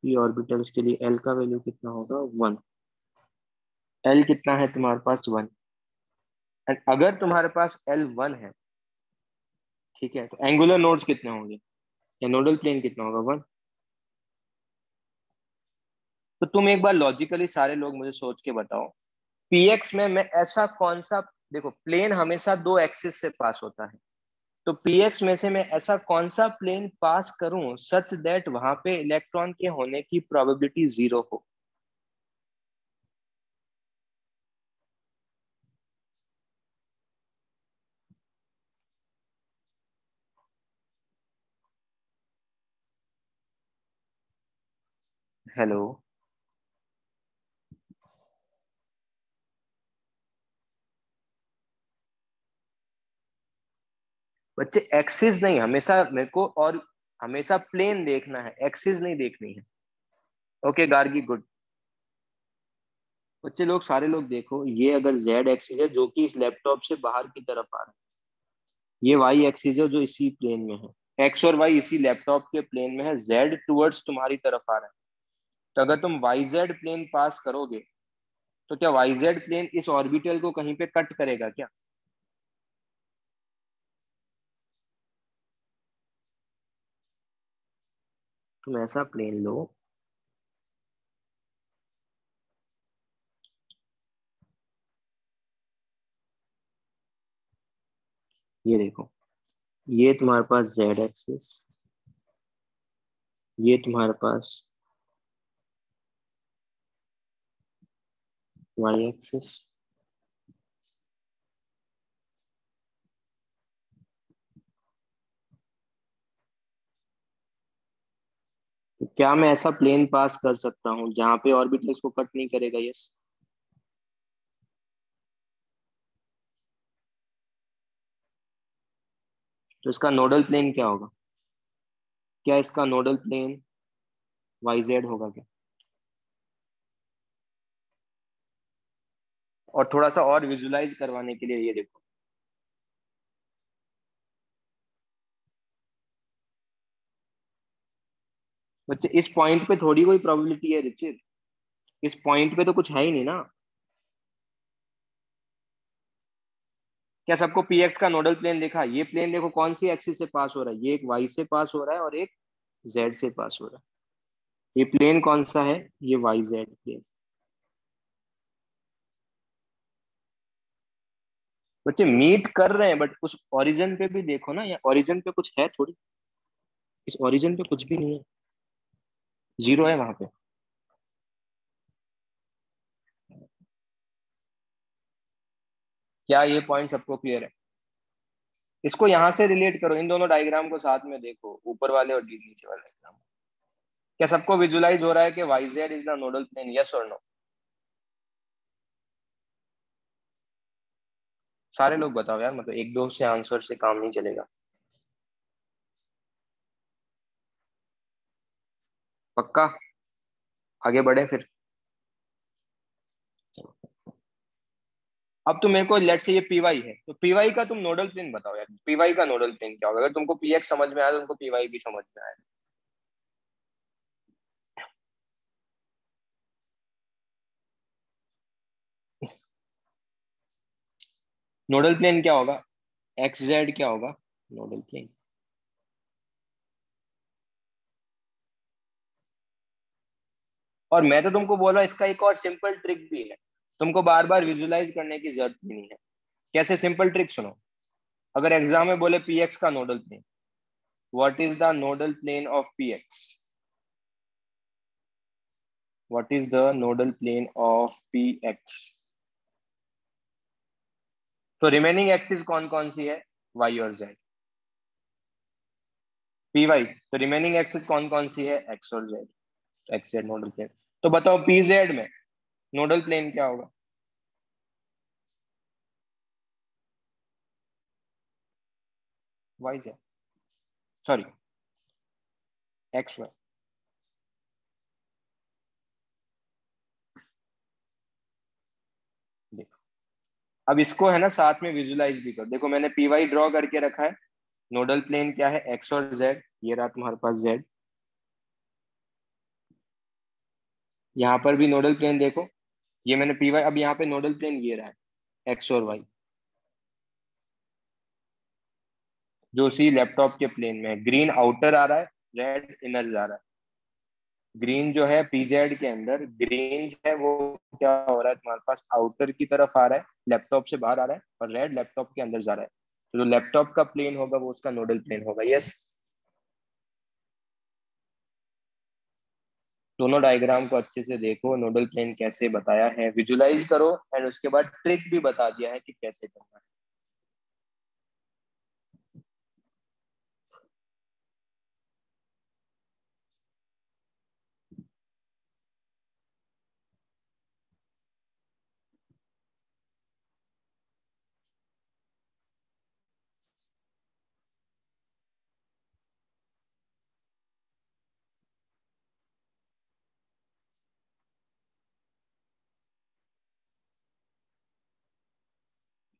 पी ऑर्बिटल्स के लिए एल का वैल्यू कितना होगा? 1। एल कितना है तुम्हारे पास? 1। एंड अगर तुम्हारे पास एल 1 है, ठीक है, तो एंगुलर नोड्स कितने होंगे या नोडल प्लेन कितना होगा? 1। तो तुम एक बार लॉजिकली सारे लोग मुझे सोच के बताओ, पीएक्स में मैं ऐसा कौन सा, देखो प्लेन हमेशा दो एक्सिस से पास होता है, तो पीएक्स में से मैं ऐसा कौन सा प्लेन पास करूं सच दैट वहां पे इलेक्ट्रॉन के होने की प्रोबेबिलिटी 0 हो? हेलो बच्चे, एक्सिस नहीं हमेशा मेरे को, और हमेशा प्लेन देखना है, एक्सिस नहीं देखनी है। Okay Gargi, good. बच्चे लोग सारे लोग देखो, ये अगर जेड एक्सिस है जो कि इस लैपटॉप से बाहर की तरफ आ रहा है, ये वाई एक्सिस है जो इसी प्लेन में है, एक्स और वाई इसी लैपटॉप के प्लेन में है, जेड टुवर्ड्स तुम्हारी तरफ आ रहा है। तो अगर तुम वाई जेड प्लेन पास करोगे, तो क्या वाई जेड प्लेन इस ऑर्बिटल को कहीं पे कट करेगा क्या? तुम ऐसा प्लेन लो, ये देखो, ये तुम्हारे पास जेड एक्सिस, ये तुम्हारे पास वाई एक्सिस, तो क्या मैं ऐसा प्लेन पास कर सकता हूँ जहां पे ऑर्बिटल इसको कट नहीं करेगा? यस। तो इसका नोडल प्लेन क्या होगा? क्या इसका नोडल प्लेन वाई जेड होगा क्या? और थोड़ा सा और विजुलाइज करवाने के लिए ये देखो, बच्चे इस पॉइंट पे थोड़ी कोई प्रोबेबिलिटी है रिचित, इस पॉइंट पे तो कुछ है ही नहीं ना। क्या सबको पीएक्स का नोडल प्लेन देखा? ये प्लेन देखो कौन सी एक्सिस से पास हो रहा है, ये एक वाई से पास हो रहा है और एक जेड से पास हो रहा है। ये प्लेन कौन सा है? ये वाई जेड प्लेन। बच्चे मीट कर रहे हैं, बट उस ओरिजिन पे भी देखो ना, या ओरिजिन पे कुछ है थोड़ी, इस ओरिजिन पे कुछ भी नहीं है, जीरो है वहां पे। क्या ये पॉइंट सबको क्लियर है? इसको यहां से रिलेट करो, इन दोनों डायग्राम को साथ में देखो, ऊपर वाले और नीचे वाले डायग्राम। क्या सबको विजुलाइज हो रहा है कि y z is the nodal plane? Yes और नो? सारे लोग बताओ यार, मतलब एक दो से आंसर से काम नहीं चलेगा। पक्का? आगे बढ़े फिर। अब तो मेरे को लेट से ये पीवाई है, तो पीवाई का तुम नोडल प्लेन बताओ यार, पीवाई का नोडल प्लेन क्या होगा? अगर तुमको पीएक्स समझ में आया तो तुमको पीवाई भी समझ में आया। नोडल प्लेन क्या होगा? एक्स जेड क्या होगा? Nodal plane. और मैं तो तुमको बोल रहा हूँ इसका एक और सिंपल ट्रिक भी है, तुमको बार बार विजुलाइज करने की जरूरत भी नहीं है। कैसे? सिंपल ट्रिक सुनो। अगर एग्जाम में बोले पी एक्स का nodal plane, what is the nodal plane of p x? What is the nodal plane of p x? तो रिमेनिंग एक्सिस कौन कौन सी है? वाई और जेड। पी वाई, तो रिमेनिंग एक्सिस कौन कौन सी है? एक्स और z. X Z nodal plane. तो बताओ पी जेड में नोडल प्लेन क्या होगा? Y z, sorry, x y. देखो, अब इसको है ना साथ में विजुलाइज भी करो। देखो मैंने पी वाई ड्रॉ करके रखा है। नोडल प्लेन क्या है? एक्स और जेड। ये रहा तुम्हारे पास जेड। यहाँ पर भी नोडल प्लेन देखो, ये मैंने पी वाई, अब यहाँ पे नोडल प्लेन ये रहा है, एक्स और वाई, जो सी लैपटॉप के प्लेन में है। ग्रीन आउटर आ रहा है, रेड इनर जा रहा है। ग्रीन जो है पीजेड के अंदर, ग्रीन जो है वो क्या हो रहा है तुम्हारे पास? आउटर की तरफ आ रहा है, लैपटॉप से बाहर आ रहा है, और रेड लैपटॉप के अंदर जा रहा है। तो जो लैपटॉप का प्लेन होगा वो उसका नोडल प्लेन होगा। यस। दोनों डायग्राम को अच्छे से देखो, नोडल प्लेन कैसे बताया है विजुलाइज करो, एंड उसके बाद ट्रिक भी बता दिया है कि कैसे करना है।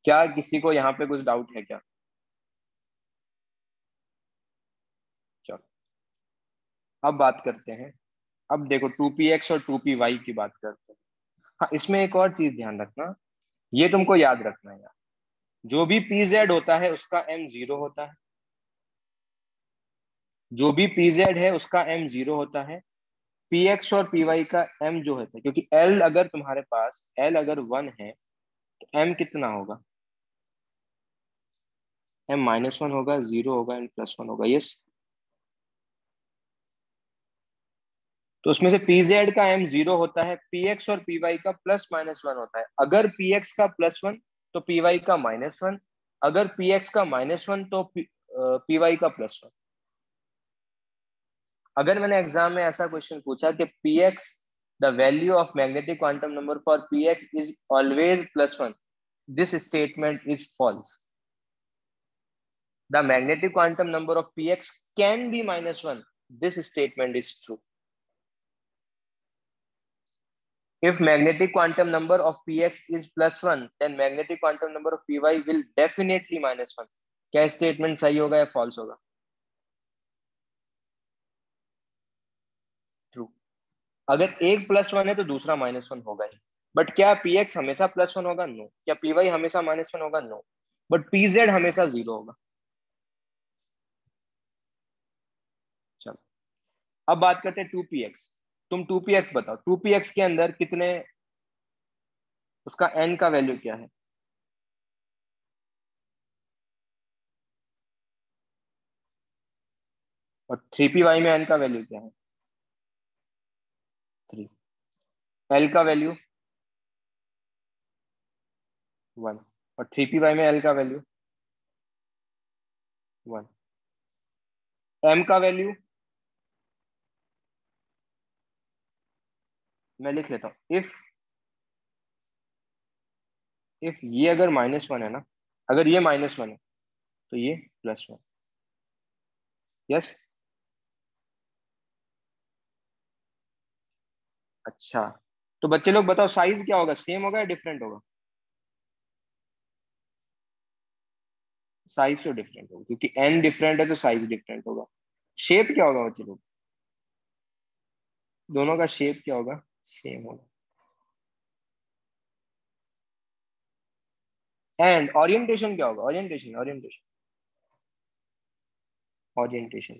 क्या किसी को यहाँ पे कुछ डाउट है क्या? चलो, अब बात करते हैं। अब देखो टू पी एक्स और टू पी वाई की बात करते हैं। हाँ, इसमें एक और चीज ध्यान रखना, ये तुमको याद रखना है यार। जो भी पी जेड होता है उसका एम जीरो होता है। जो भी पी जेड है उसका एम जीरो होता है। पी एक्स और पी वाई का एम जो होता है, क्योंकि एल अगर तुम्हारे पास, एल अगर वन है तो एम कितना होगा? एम माइनस वन होगा, जीरो होगा एंड प्लस वन होगा। यस। तो उसमें से पी जेड का एम जीरो होता है, पी एक्स और पी वाई का प्लस माइनस वन होता है। अगर पी एक्स का प्लस वन तो पी वाई का माइनस वन, अगर पी एक्स का माइनस वन तो पी वाई का प्लस वन। अगर मैंने एग्जाम में ऐसा क्वेश्चन पूछा कि P x, the value of magnetic quantum number for p x is always plus one, this statement is false. The magnetic quantum number of p x can be minus one, this statement is true. If magnetic quantum number of px is plus one, then magnetic quantum number of py will definitely minus one. क्या statement सही होगा या false होगा? True. अगर एक plus one है तो दूसरा माइनस वन होगा ही। बट क्या पी एक्स हमेशा प्लस वन होगा? नो। क्या पी वाई हमेशा माइनस वन होगा? नो। बट पी जेड हमेशा जीरो होगा। चलो, अब बात करते हैं टू पी एक्स। तुम टू पी एक्स बताओ, टू पी एक्स के अंदर कितने, उसका एन का वैल्यू क्या है? और थ्री पी वाई में एन का वैल्यू क्या है? थ्री। एल का वैल्यू वन। और थ्री पी वाई में एल का वैल्यू वन। एम का वैल्यू मैं लिख लेता हूँ। इफ ये अगर माइनस वन है ना, अगर ये माइनस वन है तो ये प्लस वन। यस। अच्छा, तो बच्चे लोग बताओ साइज क्या होगा? सेम होगा या डिफरेंट होगा? साइज तो डिफरेंट होगा, क्योंकि एन डिफरेंट है तो साइज डिफरेंट होगा। शेप क्या होगा बच्चे लोग? दोनों का शेप क्या होगा? सेम होगा। एंड ओरिएंटेशन क्या होगा? ओरिएंटेशन ओरिएंटेशन ओरिएंटेशन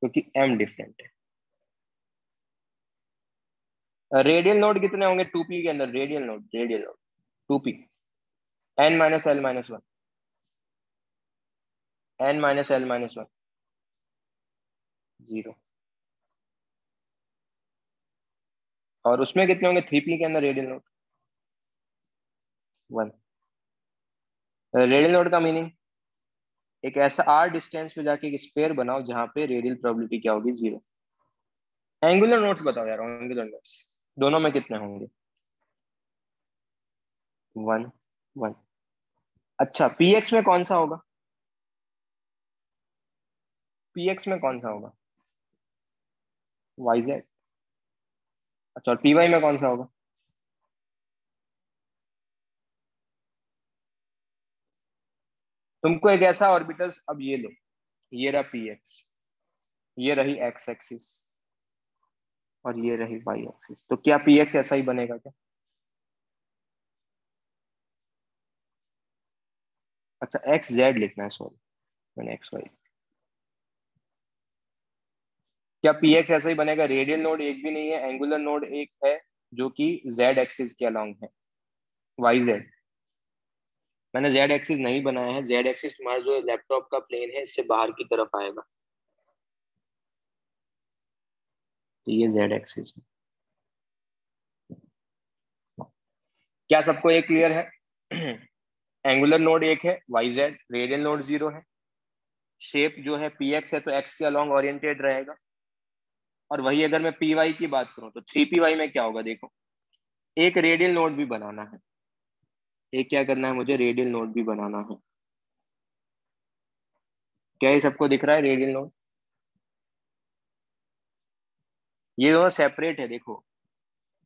क्योंकि एम डिफरेंट है। रेडियल नोड कितने होंगे 2p के अंदर? Radial node 2p, n minus L minus one, n minus L minus one, zero. और उसमें कितने होंगे 3p के अंदर radial node? One. Radial node का मीनिंग एक ऐसा r डिस्टेंस पे जाके एक स्फीयर बनाओ जहां पे रेडियल प्रोबेबिलिटी क्या होगी? जीरो। एंगुलर नोड्स बताओ यार, एंगुलर नोड्स दोनों में कितने होंगे? One one. अच्छा px में कौन सा होगा? px में कौन सा होगा? yz। अच्छा और py में कौन सा होगा? तुमको एक ऐसा ऑर्बिटल्स, अब ये लो, ये रहा px, ये रही x एक्सिस, और ये रही y एक्सिस, तो क्या px ऐसा ही बनेगा क्या? अच्छा एक्स जेड लिखना है, सॉरी मैंने एक्स वाई। क्या px ऐसा ही बनेगा? रेडियल नोड एक भी नहीं है, एंगुलर नोड एक है जो कि z एक्सिस के अलोंग है, yz। मैंने z एक्सिस नहीं बनाया है, z एक्सिस तुम्हारा जो लैपटॉप का प्लेन है इससे बाहर की तरफ आएगा, तो ये z एक्सिस है। क्या सबको ये क्लियर है? एंगुलर नोड एक है yz, रेडियल नोड जीरो है, शेप जो है px है तो x के अलोंग ओरिएंटेड रहेगा। और वही अगर मैं py की बात करूं तो 3py में क्या होगा? देखो एक रेडियल नोड भी बनाना है, एक क्या करना है मुझे? रेडियल नोड भी बनाना है। क्या ये सबको दिख रहा है रेडियल नोड? ये दोनों सेपरेट है, देखो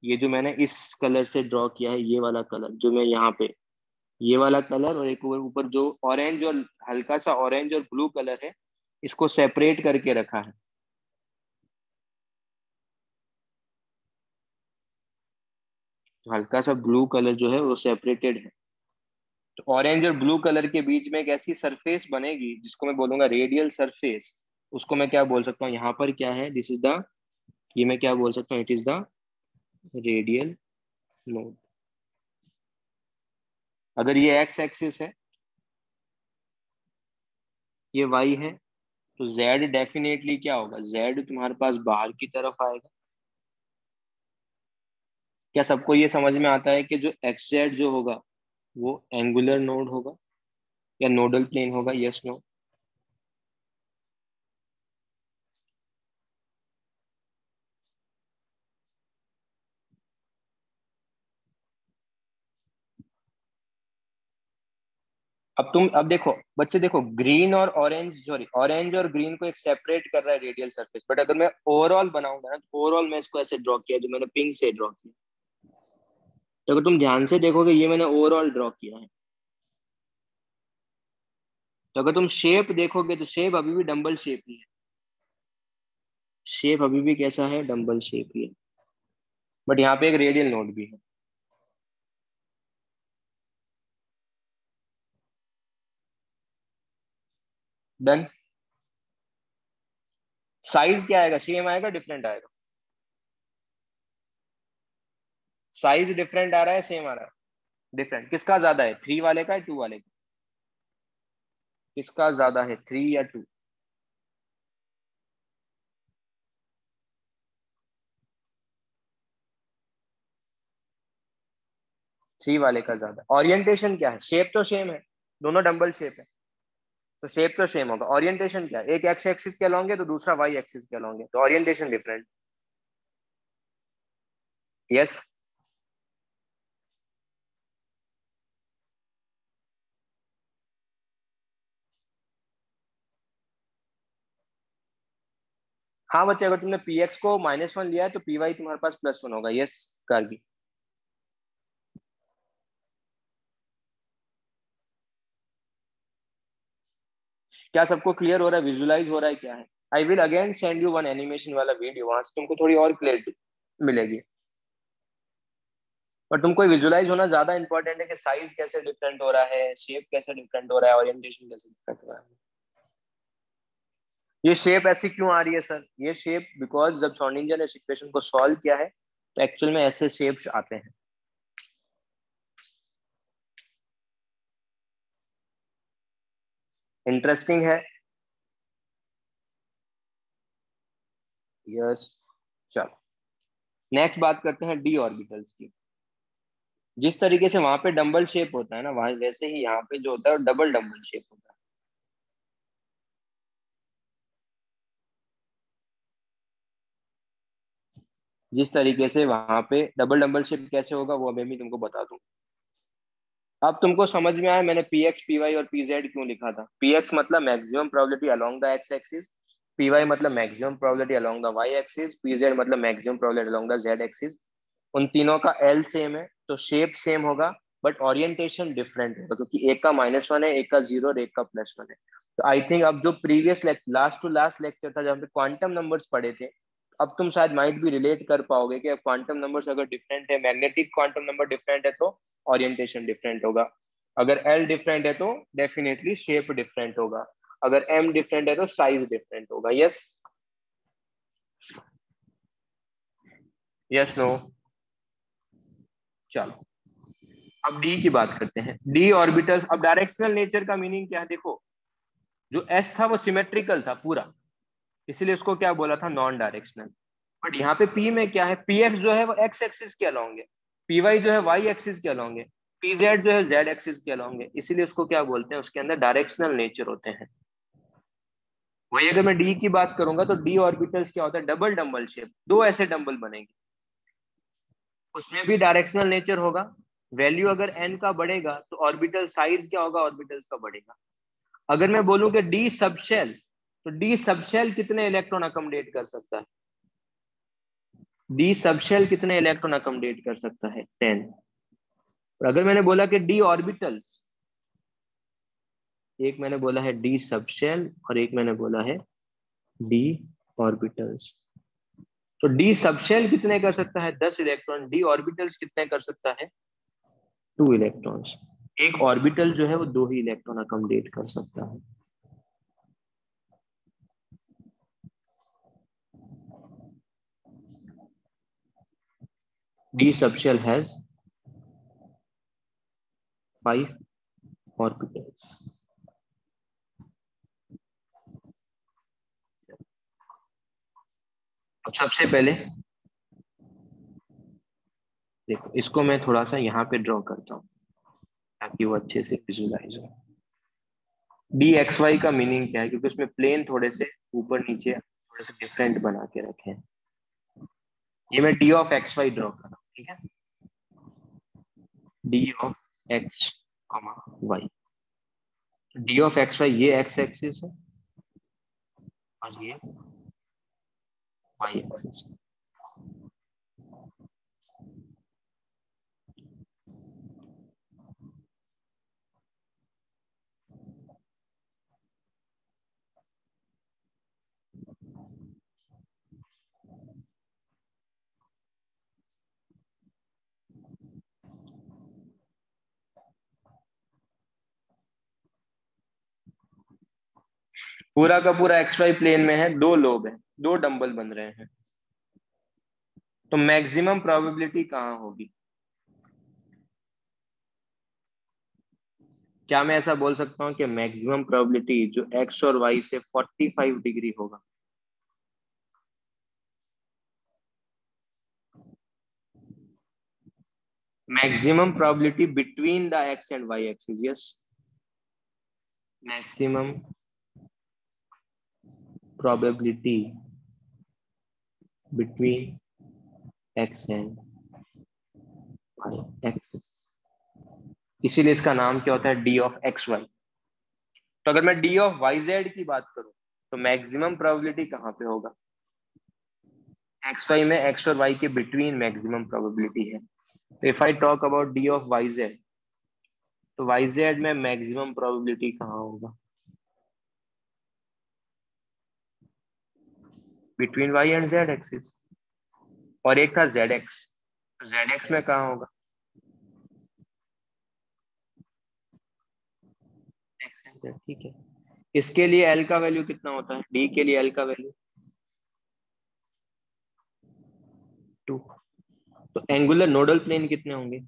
ये जो मैंने इस कलर से ड्रॉ किया है, ये वाला कलर जो मैं यहाँ पे, ये वाला कलर, और एक ऊपर जो ऑरेंज और हल्का सा ऑरेंज और ब्लू कलर है, इसको सेपरेट करके रखा है। तो हल्का सा ब्लू कलर जो है वो सेपरेटेड है, तो ऑरेंज और ब्लू कलर के बीच में एक ऐसी सरफेस बनेगी जिसको मैं बोलूंगा रेडियल सरफेस। उसको मैं क्या बोल सकता हूँ? यहाँ पर क्या है, दिस इज द, ये मैं क्या बोल सकता हूँ? It is the radial node. अगर ये एक्स एक्सिस है, ये वाई है, तो जेड डेफिनेटली क्या होगा? जेड तुम्हारे पास बाहर की तरफ आएगा। क्या सबको ये समझ में आता है कि जो एक्स जेड जो होगा वो एंगुलर नोड होगा या नोडल प्लेन होगा? Yes no? अब देखो बच्चे, देखो ग्रीन और ऑरेंज, सॉरी ऑरेंज और ग्रीन को एक सेपरेट कर रहा है रेडियल सरफेस, बट अगर मैं ओवरऑल बनाऊंगा ना, तो ओवरऑल मैं इसको ऐसे ड्रॉ किया जो मैंने पिंक से ड्रॉ किया। तो अगर तुम ध्यान से देखोगे ये मैंने ओवरऑल ड्रॉ किया है। तो अगर तुम शेप देखोगे तो शेप अभी भी डम्बल शेप ही है, शेप अभी भी कैसा है? डम्बल शेप ही है, बट यहाँ पे एक रेडियल नोड भी है। डन। साइज क्या आएगा? सेम आएगा डिफरेंट आएगा? साइज डिफरेंट आ रहा है सेम आ रहा है? डिफरेंट। किसका ज्यादा है, 3 वाले का या 2 वाले का? किसका ज्यादा है, 3 या 2? 3 वाले का ज्यादा। ओरिएंटेशन क्या है? शेप तो सेम है, दोनों डंबल शेप है, तो शेप तो सेम होगा। ओरिएंटेशन क्या है? एक एक्स एक्सिस के अलोंग है तो दूसरा वाई एक्सिस के अलोंग है, तो ओरिएंटेशन डिफरेंट। यस। हाँ बच्चे, अगर तुमने px को -1 लिया है तो py तुम्हारे पास +1 होगा। यस कारगी। क्या सबको क्लियर हो रहा है, विजुलाइज हो रहा है क्या है? I will again send you one animation वाला वीडियो, वहां से तुमको थोड़ी और क्लियरिटी मिलेगी। पर तुमको विजुलाइज होना ज्यादा इंपॉर्टेंट है कि साइज कैसे डिफरेंट हो रहा है, शेप कैसे डिफरेंट हो रहा है, ओरिएंटेशन कैसे डिफरेंट हो रहा है। ये शेप ऐसी क्यों आ रही है सर? ये शेप बिकॉज जब श्रोडिंगर ने इस इक्वेशन को सॉल्व किया है तो एक्चुअल में ऐसे शेप्स आते हैं। इंटरेस्टिंग है। यस। चलो नेक्स्ट बात करते हैं डी ऑर्बिटल्स की। जिस तरीके से वहां पे डबल शेप होता है ना, वहां वैसे ही यहाँ पे जो होता है डबल डबल शेप होता है। जिस तरीके से वहां पे डबल डबल शेप कैसे होगा वो अभी मैं तुमको बता दूं। अब तुमको समझ में आया मैंने पी एक्स पी वाई और पी जेड क्यों लिखा था? पी एक्स मतलब maximum probability along the X axis, P Y मतलब maximum probability along the Y axis, P Z मतलब maximum probability along the Z axis. उन तीनों का एल सेम है तो शेप सेम होगा, बट ओरिएंटेशन डिफरेंट होगा, क्योंकि एक का -1 है, एक का 0 और एक का +1 है। तो आई थिंक अब जो previous last to last lecture था जहाँ पे क्वांटम नंबर्स पढ़े थे, अब तुम शायद माइट भी रिलेट कर पाओगे कि क्वांटम नंबर्स अगर डिफरेंट है, मैग्नेटिक क्वांटम नंबर डिफरेंट है तो ओरिएंटेशन डिफरेंट होगा। अगर एल डिफरेंट है तो डेफिनेटली शेप डिफरेंट होगा। अगर एम डिफरेंट है तो साइज डिफरेंट होगा। यस। Yes no. चलो अब डी की बात करते हैं। D orbitals. अब डायरेक्शनल नेचर का मीनिंग क्या है देखो, जो एस था वो सिमेट्रिकल था पूरा, इसीलिए उसको क्या बोला था, नॉन डायरेक्शनल। बट यहाँ पे पी में क्या है, पी एक्स जो है वो एक्स एक्सिस के अलोंग है, पी वाई जो है वाई एक्सिस के अलोंग है, पी जेड जो है जेड एक्सिस के अलोंग है, इसीलिए उसको क्या बोलते हैं, उसके अंदर डायरेक्शनल नेचर होते हैं। वही अगर मैं डी की बात करूंगा तो डी ऑर्बिटल्स क्या होता है, डबल डम्बल शेप, दो ऐसे डम्बल बनेंगे, उसमें भी डायरेक्शनल नेचर होगा। वैल्यू अगर एन का बढ़ेगा तो ऑर्बिटल साइज क्या होगा, ऑर्बिटल्स का बढ़ेगा। अगर मैं बोलूं कि डी सबशेल, तो डी सबशेल कितने इलेक्ट्रॉन अकोमोडेट कर सकता है, डी सबशेल कितने इलेक्ट्रॉन अकोमोडेट कर सकता है, 10। और अगर मैंने बोला कि डी ऑर्बिटल्स, एक मैंने बोला है डी सबशेल और एक मैंने बोला है डी ऑर्बिटल्स, तो डी सबशेल कितने कर सकता है, 10 इलेक्ट्रॉन। डी ऑर्बिटल्स कितने कर सकता है, 2 इलेक्ट्रॉन्स। एक ऑर्बिटल जो है वो 2 ही इलेक्ट्रॉन अकोमोडेट कर सकता है। D subshell has 5 orbitals. अब सबसे पहले देखो, इसको मैं थोड़ा सा यहाँ पे ड्रॉ करता हूँ ताकि वो अच्छे से विजुलाइज हो। डी एक्स वाई का मीनिंग क्या है, क्योंकि उसमें प्लेन थोड़े से ऊपर नीचे थोड़े से डिफरेंट बना के रखे हैं। ये मैं d of x y draw कर रहा हूँ, ठीक है, d of x comma y. D of x y ये एक्स एक्सिस है और ये वाई एक्सिस है। पूरा का पूरा एक्स वाई प्लेन में है, दो लोब है, दो डंबल बन रहे हैं, तो मैक्सिमम प्रोबेबिलिटी कहाँ होगी? क्या मैं ऐसा बोल सकता हूँ कि मैक्सिमम प्रोबेबिलिटी जो एक्स और वाई से 45 डिग्री होगा? Maximum probability between the x and Y axis. Yes, maximum probability between x and Y axis, इसीलिए इसका नाम क्या होता है, डी ऑफ एक्स वाई। तो अगर मैं डी ऑफ वाई जेड की बात करूं तो मैक्सिमम प्रोबेबिलिटी कहाँ पे होगा, एक्स वाई में एक्स और वाई के बिटवीन मैक्सिमम प्रोबेबिलिटी है। तो if I talk about d of y z, तो वाई जेड में मैक्सिमम प्रोबेबिलिटी कहाँ होगा, between Y and z axis. और एक था जेड एक्स, जेड एक्स में कहाँ होगा, XZ, ठीक है। इसके लिए L का वैल्यू कितना होता है? D के लिए L का वैल्यू 2। तो एंगुलर नोडल प्लेन कितने होंगे?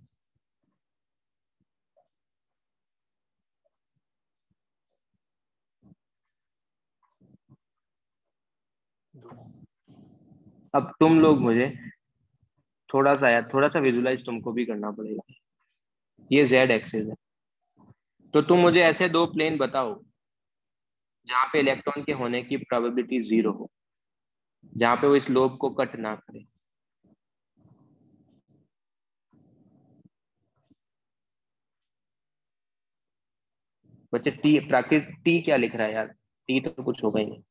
अब तुम लोग मुझे थोड़ा सा विजुलाइज तुमको भी करना पड़ेगा। ये Z एक्सिस है, तो तुम मुझे ऐसे दो प्लेन बताओ जहां पे इलेक्ट्रॉन के होने की प्रोबेबिलिटी 0 हो, जहां पे वो इस लोब को कट ना करे। बच्चे टी प्राकृत टी क्या लिख रहा है यार? टी तो कुछ होगा ही नहीं।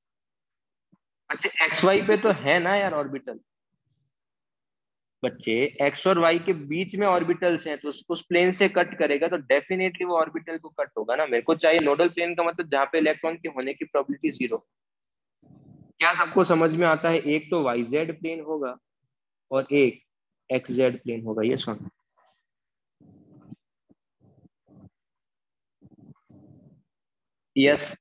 अच्छा एक्स वाई पे तो है ना यार ऑर्बिटल। बच्चे एक्स और वाई के बीच में ऑर्बिटल्स हैं, तो उस प्लेन से कट करेगा तो डेफिनेटली वो ऑर्बिटल को कट होगा ना। मेरे को चाहिए नोडल प्लेन का मतलब जहां पे इलेक्ट्रॉन के होने की प्रोबेबिलिटी 0। क्या सबको समझ में आता है? एक तो वाई जेड प्लेन होगा और एक एक्स जेड प्लेन होगा, ये सुन। यस।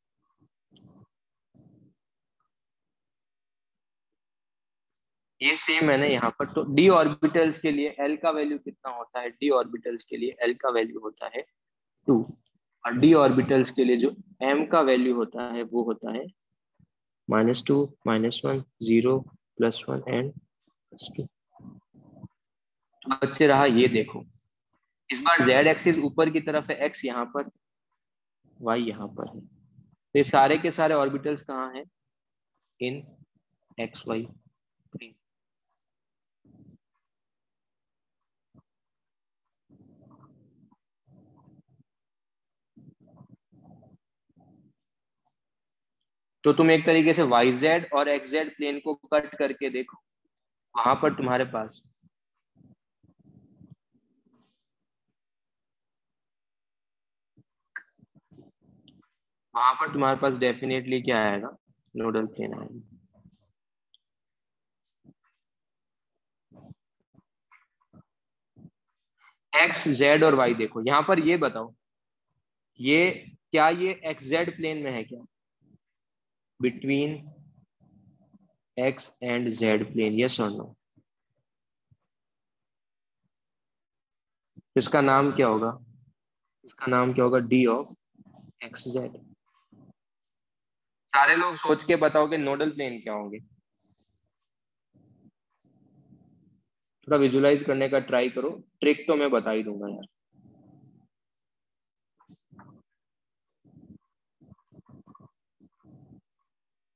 ये सेम है ना यहाँ पर। तो डी ऑर्बिटल्स के लिए एल का वैल्यू कितना होता है? डी ऑर्बिटल्स के लिए एल का वैल्यू होता है 2। और डी ऑर्बिटल्स के लिए जो एम का वैल्यू होता है वो होता है -2, -1, 0, +1 एंड +2। तो बच्चे रहा ये देखो, इस बार जेड एक्सिस ऊपर की तरफ है, एक्स यहाँ पर, वाई यहाँ पर है। तो ये सारे के सारे ऑर्बिटल्स कहाँ हैं? इन एक्स वाई प्लेन। तो तुम एक तरीके से वाई जेड और एक्स जेड प्लेन को कट करके देखो, वहां पर तुम्हारे पास डेफिनेटली क्या आएगा? नोडल प्लेन आएगा। एक्स जेड और वाई देखो यहाँ पर, ये बताओ ये क्या ये एक्स जेड प्लेन में है क्या? Between x and z plane, yes और नो? इसका नाम क्या होगा? इसका नाम क्या होगा? D of x z. सारे लोग सोच के बताओ कि नोडल प्लेन क्या होंगे। थोड़ा विजुलाइज करने का ट्राई करो, ट्रिक तो मैं बता ही दूंगा यार।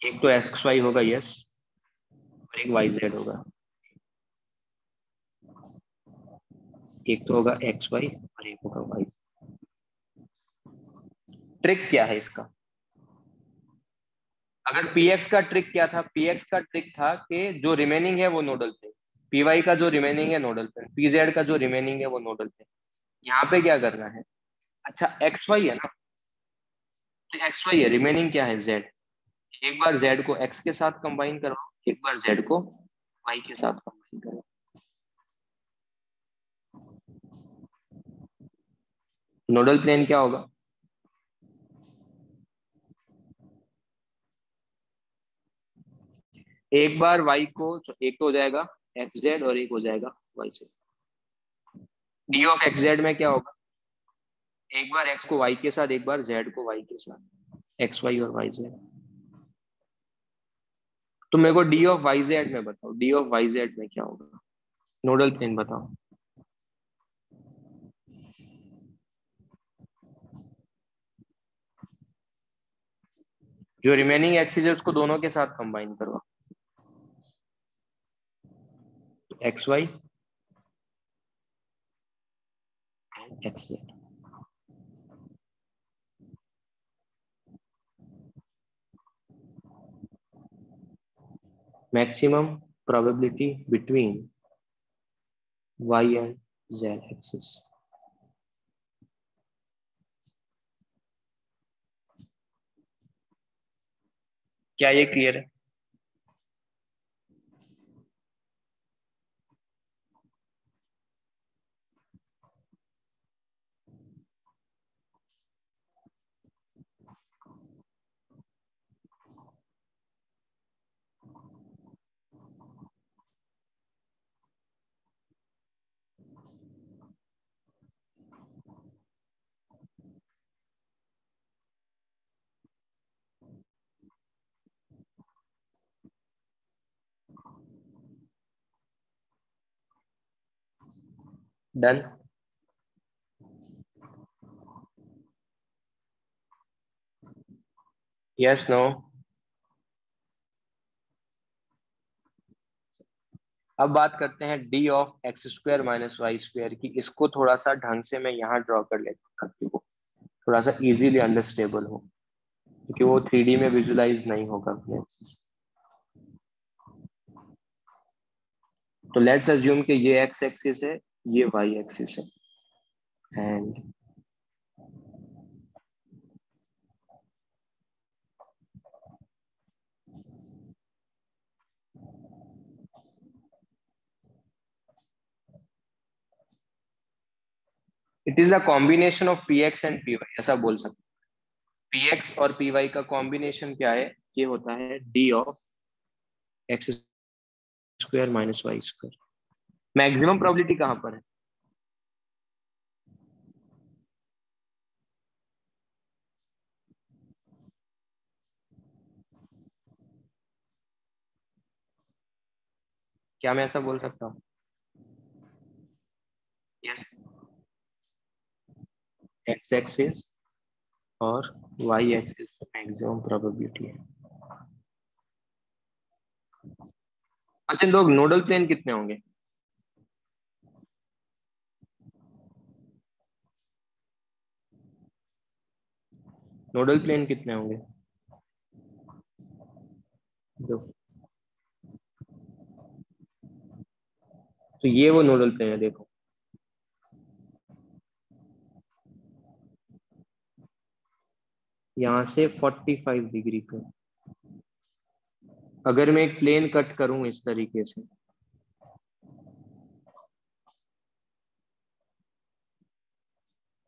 एक तो एक्स वाई होगा, यस, और एक वाई जेड होगा। एक तो होगा एक्स वाई और एक होगा वाई। ट्रिक क्या है इसका? अगर पीएक्स का ट्रिक क्या था? पीएक्स का ट्रिक था कि जो रिमेनिंग है वो नोडल प्लेन, पीवाई का जो रिमेनिंग है नोडल प्लेन, पीजेड का जो रिमेनिंग है वो नोडल प्लेन। यहाँ पे क्या करना है? अच्छा एक्स वाई है ना, तो एक्स वाई है, रिमेनिंग क्या है? जेड। एक बार जेड को एक्स के साथ कंबाइन करो, एक बार जेड को वाई के साथ कंबाइन करो। नोडल प्लेन क्या होगा? एक बार वाई को, एक तो हो जाएगा एक्स जेड और एक हो जाएगा y z. D of x z में क्या होगा? एक बार एक्स को वाई के साथ, एक बार जेड को वाई के साथ, एक्स वाई और वाई जेड। तो मेरे को डी ऑफ वाई जेड में बताओ, डी ऑफ वाई जेड में क्या होगा? नोडल प्लेन बताओ। जो रिमेनिंग एक्सिस है उसको दोनों के साथ कंबाइन करो, x Y x z. Maximum probability between Y and z axis. क्या ये क्लियर है? डन। Yes no. अब बात करते हैं d of x square minus Y square की। इसको थोड़ा सा ढंग से मैं यहाँ ड्रॉ कर लेता हूँ ताकि वो थोड़ा सा इजीली अंडरस्टेबल हो, क्योंकि वो 3D में विजुलाइज नहीं होगा अपने अच्छे से। तो लेट्स अज्यूम कि ये एक्स एक्सिस है, ये वाई एक्सिस है, and it is the combination of p x and p y, ऐसा बोल सकते हैं। पी एक्स और पी वाई का कॉम्बिनेशन क्या है? ये होता है d of x square minus Y square. Maximum probability कहां पर है? क्या मैं ऐसा बोल सकता हूँ? यस, एक्स एक्सिस और वाई एक्सिस पे मैक्सिमम प्रोबेबिलिटी है। अच्छा लोग, नोडल प्लेन कितने होंगे? नोडल प्लेन कितने होंगे? दो। तो ये वो नोडल प्लेन है, देखो। यहाँ से 45 डिग्री पे अगर मैं एक प्लेन कट करूं इस तरीके से,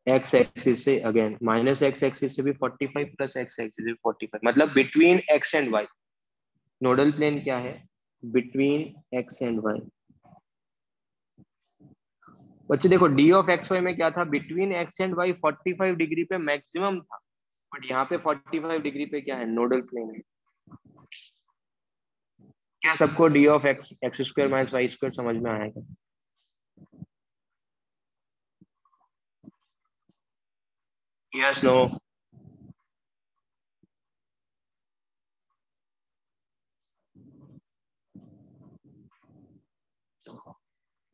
एक्स एक्सिस से अगेन माइनस एक्स एक्सिस से भी 45 प्लस एक्स एक्सिस से 45, मतलब between x and y. Nodal plane क्या है? Between x and y. बच्चे देखो, डी ऑफ एक्स वाई में क्या था? Between x and y 45 degree पे मैक्सिमम था, बट यहाँ पे 45 डिग्री पे क्या है? नोडल प्लेन है। क्या सबको d of x x square minus Y square समझ में आएगा? Yes no.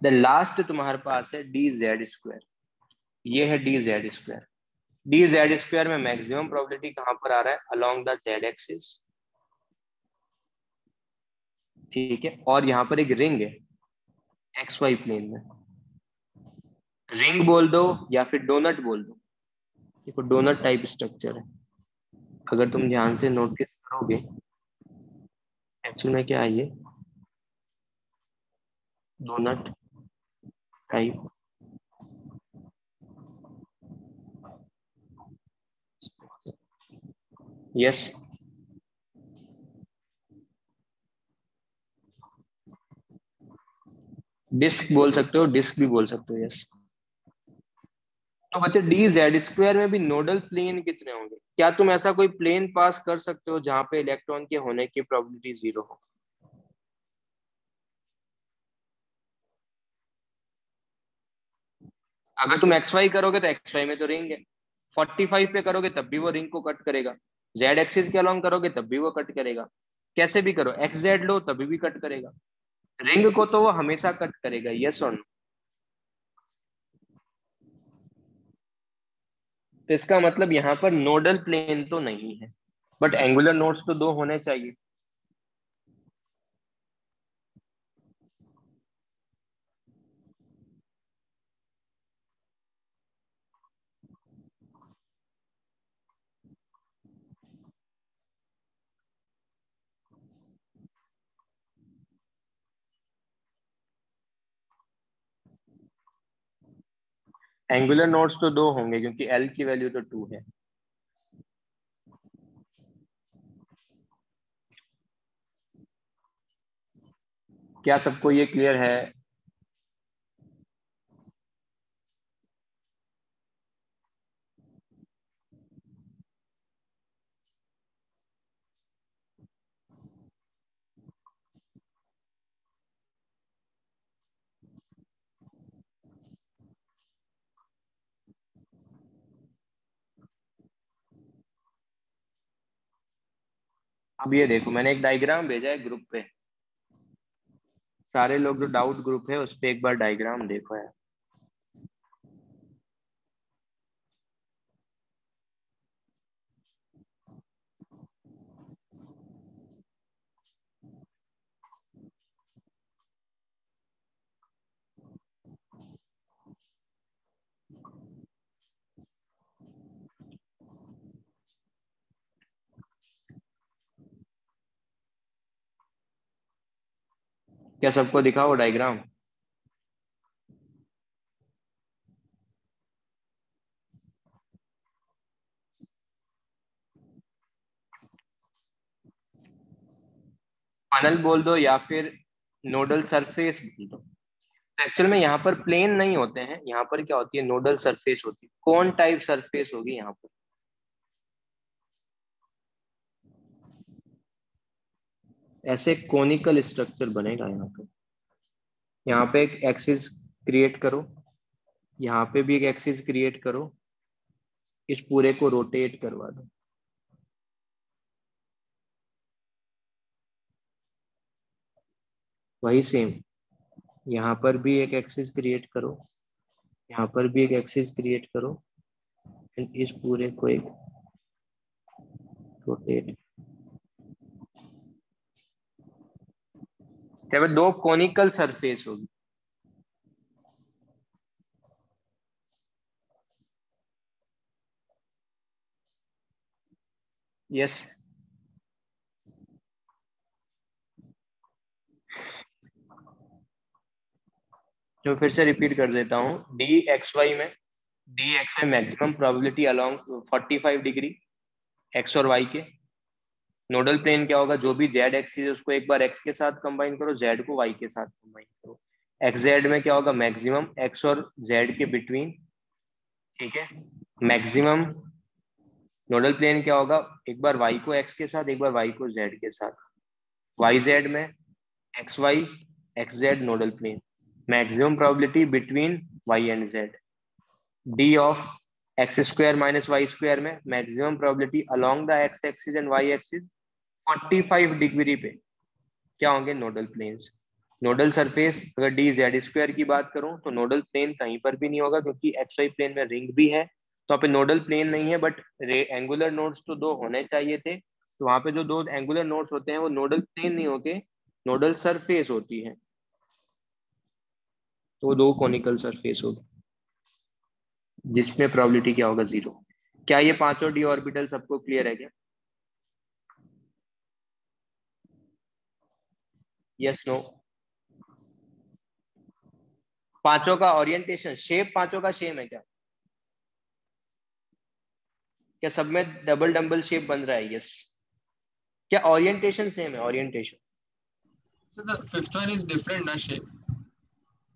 द लास्ट तुम्हारे पास है डी जेड स्क्वायर। ये है D Z square. D Z square में मैक्सिमम प्रोबेबिलिटी कहां पर आ रहा है? Along the Z axis. ठीक है, और यहाँ पर एक रिंग है एक्स वाई प्लेन में। रिंग बोल दो या फिर डोनट बोल दो। देखो डोनट टाइप स्ट्रक्चर है, अगर तुम ध्यान से नोटिस करोगे। एक्चुअल में क्या है ये? Donut type. यस, डिस्क बोल सकते हो, डिस्क भी बोल सकते हो, यस। तो बच्चे डी जेड स्क्वायर में भी नोडल प्लेन कितने होंगे? क्या तुम ऐसा कोई प्लेन पास कर सकते हो जहां पे इलेक्ट्रॉन के होने की प्रोबेबिलिटी 0 हो? अगर तुम एक्स वाई करोगे तो एक्स वाई में तो रिंग है, 45 पे करोगे तब भी वो रिंग को कट करेगा, जेड एक्सिस के अलोंग करोगे तब भी वो कट करेगा, कैसे भी करो एक्स जेड लो तभी भी कट करेगा। रिंग को तो वो हमेशा कट करेगा, यस और नो? तो इसका मतलब यहाँ पर नोडल प्लेन तो नहीं है, बट एंगुलर नोड्स तो दो होने चाहिए। एंगुलर नोड्स तो दो होंगे क्योंकि एल की वैल्यू तो 2 है। क्या सबको ये क्लियर है? अब ये देखो, मैंने एक डायग्राम भेजा है ग्रुप पे, सारे लोग जो डाउट ग्रुप है उस पे एक बार डायग्राम देखो यार। क्या सबको दिखा वो डायग्राम? फनल बोल दो या फिर नोडल सरफेस बोल दो। एक्चुअल में यहाँ पर प्लेन नहीं होते हैं, यहाँ पर क्या होती है, नोडल सरफेस होती है। कौन टाइप सरफेस होगी यहाँ पर? ऐसे कोनिकल स्ट्रक्चर बनेगा यहाँ पे। यहाँ पे एक एक्सिस क्रिएट करो, यहाँ पे भी एक एक्सिस क्रिएट करो, इस पूरे को रोटेट करवा दो। वही सेम, यहाँ पर भी एक एक्सिस क्रिएट करो, यहाँ पर भी एक एक्सिस क्रिएट करो, एंड इस पूरे को एक रोटेट। यहाँ पे दो कोनिकल सरफेस होगी। यस, तो फिर से रिपीट कर देता हूँ। D x y maximum probability along 45 degree x और वाई के। नोडल प्लेन क्या होगा, जो भी जेड एक्सिस है उसको एक बार एक्स के साथ कंबाइन करो, जेड को वाई के साथ कंबाइन करो। एक्स जेड में क्या होगा, मैक्सिमम एक्स और जेड के बिटवीन। ठीक है, मैक्सिमम नोडल प्लेन क्या होगा, एक बार वाई को एक्स के साथ, एक बार वाई को जेड के साथ। वाई जेड में X Y x Z nodal plane, maximum probability between Y and Z. D of x square minus Y square में maximum probability along the X axis and Y axis 45 degree पे क्या होंगे, nodal planes. Nodal surface अगर D Z square की बात करूं तो nodal plane कहीं पर भी नहीं होगा, क्योंकि एक्स वाई प्लेन में रिंग भी है, तो वहाँ पे नोडल प्लेन नहीं है। बट एंगुलर नोड्स तो दो होने चाहिए थे, तो वहां पे जो दो एंगुलर नोड्स होते हैं वो नोडल प्लेन नहीं होके नोडल सरफेस होती है, तो दो कोनिकल सरफेस होगी जिसमें प्रोबेबिलिटी क्या होगा, 0। क्या ये पांचों डी ऑर्बिटल सबको क्लियर है क्या? Yes no? पांचों का ओरिएंटेशन शेप पांचों का सेम है क्या? क्या सब में डबल डम्बल शेप बन रहा है? यस। क्या ओरिएंटेशन सेम है, orientation? So the fifth one is different ना shape.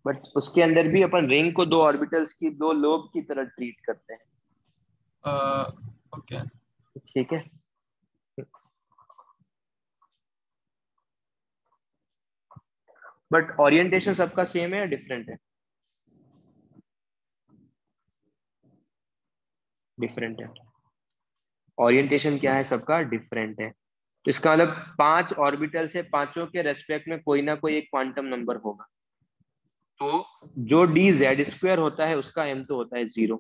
बट उसके अंदर भी अपन रिंग को दो ऑर्बिटल्स की दो लोब की तरह ट्रीट करते हैं। Uh, okay. ठीक है, बट ओरिएंटेशन सबका सेम है या डिफरेंट है? डिफरेंट है। ओरिएंटेशन क्या है, सबका डिफरेंट है। तो इसका मतलब पांच ऑर्बिटल से पांचों के रेस्पेक्ट में कोई ना कोई एक क्वांटम नंबर होगा। तो जो डी जेड स्क्वायर होता है उसका एम तो होता है 0,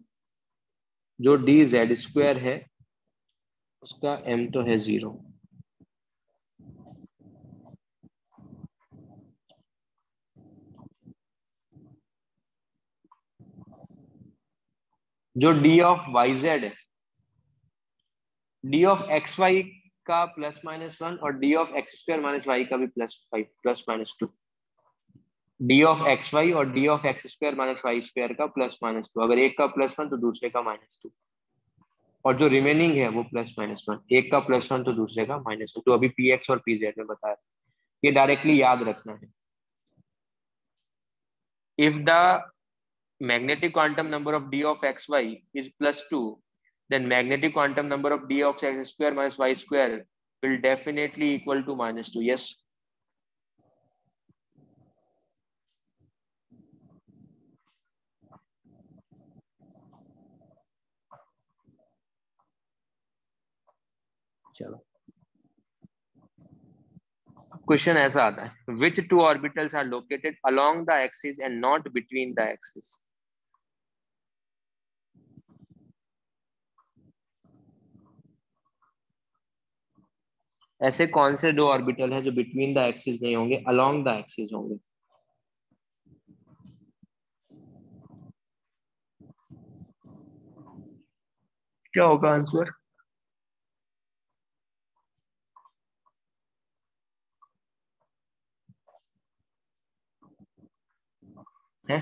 जो डी जेड स्क्वायर है उसका एम तो है 0। जो डी ऑफ वाई जेड है, डी ऑफ एक्स वाई का +-1 और d of x square minus y का भी +5 +-2। डी ऑफ एक्स वाई और d of x square minus Y square का +-2, अगर एक का +1 तो दूसरे का -2, और जो रिमेनिंग है वो +-1, एक का +1 तो दूसरे का -2। तो अभी पी एक्स और पी जेड में बताया, ये डायरेक्टली याद रखना है। If the magnetic quantum number of d of xy is +2, then magnetic quantum number of d of x square minus y square will definitely equal to -2. Yes. चलो, question ऐसा आता है, which two orbitals are located along the axis and not between the axis. ऐसे कौन से दो orbital हैं जो बिटवीन द एक्सिस नहीं होंगे, अलोंग द एक्सिस होंगे? क्या होगा आंसर? है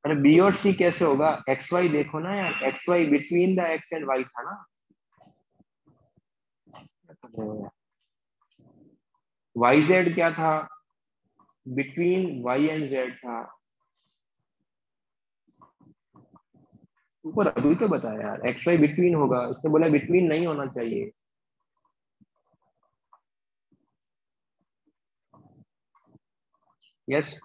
अरे बी और सी कैसे होगा? एक्स वाई देखो ना यार, x y between the x and y था ना। वाई जेड क्या था? बिटवीन वाई एंड जेड था। ऊपर अभी तो बताया यार, एक्स वाई बिटवीन होगा, उसने बोला बिटवीन नहीं होना चाहिए। यस।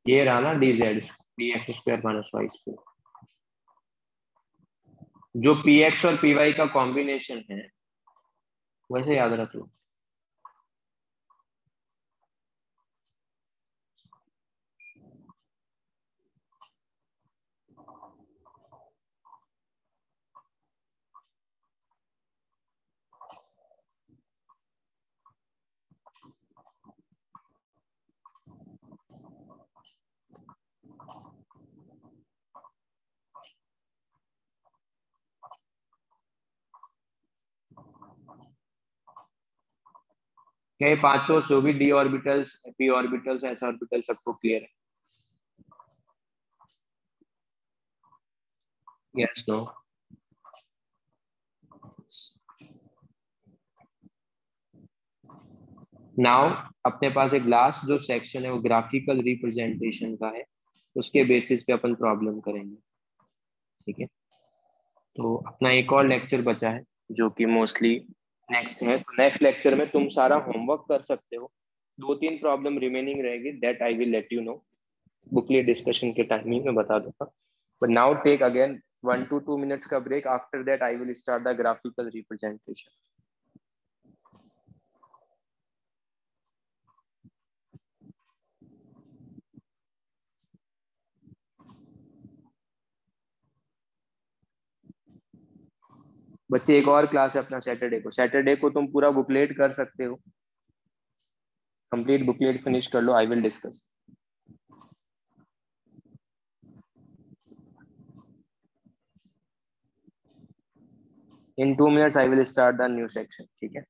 ये रहा ना d z, d x square minus Y square, जो पी एक्स और पी वाई का कॉम्बिनेशन है, वैसे याद रख लो। क्या ये पांचों जो भी d orbitals, p orbitals, s orbital, सबको क्लियर है? Yes, no? नाउ अपने पास एक लास्ट जो सेक्शन है वो ग्राफिकल रिप्रेजेंटेशन का है, उसके बेसिस पे अपन प्रॉब्लम करेंगे। ठीक है, तो अपना एक और लेक्चर बचा है जो कि मोस्टली नेक्स्ट है। नेक्स्ट लेक्चर में तुम सारा होमवर्क कर सकते हो, दो तीन प्रॉब्लम रिमेनिंग रहेगी, that I will let you know booklet discussion के टाइमिंग में बता दूंगा। But now take again 1 to 2 minutes का break, after that I will start the graphical representation. बच्चे एक और क्लास है अपना सैटरडे को, सैटरडे को तुम पूरा बुकलेट कर सकते हो, कंप्लीट बुकलेट फिनिश कर लो, I will discuss. In 2 minutes I will start the new section, ठीक है?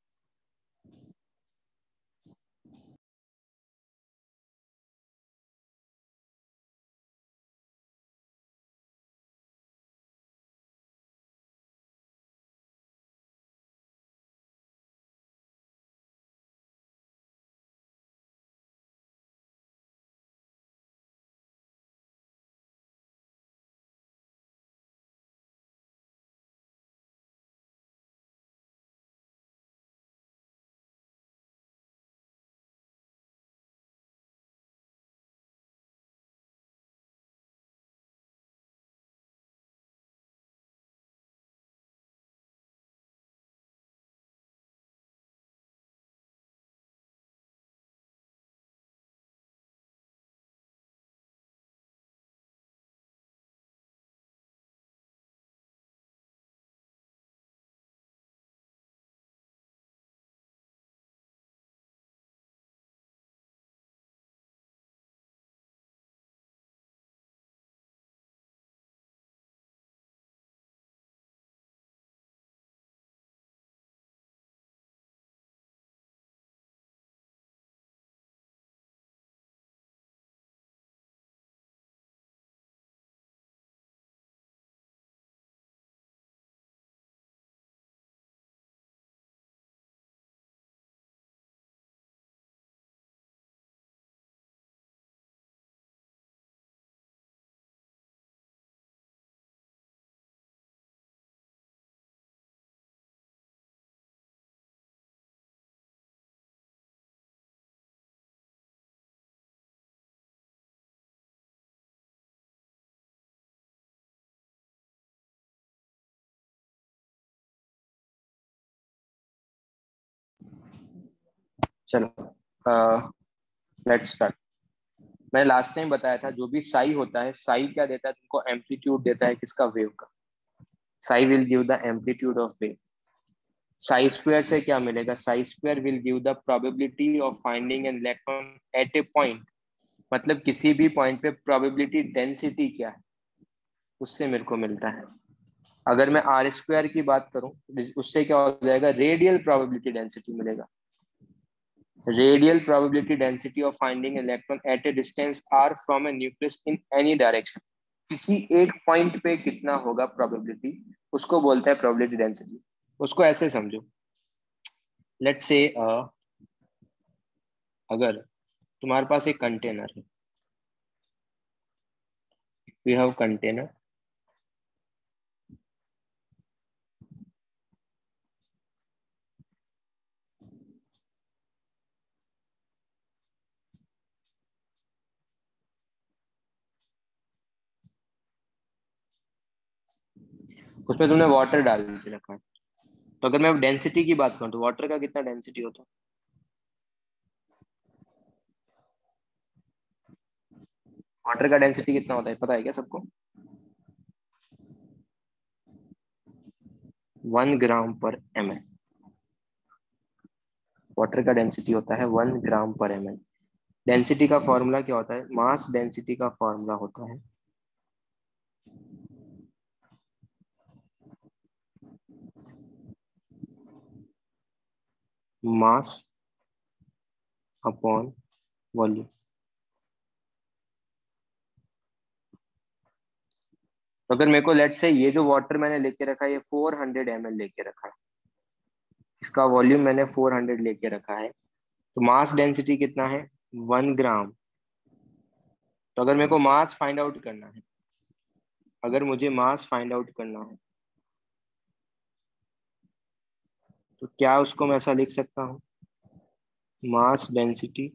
चलो लेट्स स्टार्ट। मैंने लास्ट टाइम बताया था जो भी साई होता है, साई क्या देता है तुमको? एम्पलीट्यूड देता है किसका? वेव का। Psi will give the amplitude of wave. Psi square से क्या मिलेगा? Psi square will give the probability of finding an electron at a point, मतलब किसी भी पॉइंट पे प्रोबेबिलिटी डेंसिटी क्या है उससे मेरे को मिलता है। अगर मैं आर स्क्वायर की बात करूं उससे क्या हो जाएगा? रेडियल प्रोबेबिलिटी डेंसिटी मिलेगा। Radial probability density of finding electron at a distance r from a nucleus in any direction. किसी एक पॉइंट पे कितना होगा प्रोबेबिलिटी, उसको बोलते हैं प्रोबेबिलिटी डेंसिटी। उसको ऐसे समझो, लेट्स से अगर तुम्हारे पास एक कंटेनर है, वी हैव कंटेनर, उसमें तुमने वाटर डाल के रखा है। तो अगर मैं डेंसिटी की बात करूं तो वाटर का कितना डेंसिटी होता है? वाटर का डेंसिटी कितना होता है पता है क्या सबको? 1 ग्राम पर ml। वाटर का डेंसिटी होता है 1 ग्राम पर ml। डेंसिटी का फॉर्मूला क्या होता है? मास डेंसिटी का फॉर्मूला होता है मास अपॉन वॉल्यूम। तो अगर मेरे को लेट से ये जो वाटर मैंने लेके रखा है ये 400 ml लेके रखा है, इसका वॉल्यूम मैंने 400 लेके रखा है, तो मास डेंसिटी कितना है? 1 ग्राम। तो अगर मेरे को मास फाइंड आउट करना है, अगर मुझे मास फाइंड आउट करना है तो क्या उसको मैं ऐसा लिख सकता हूँ? Mass density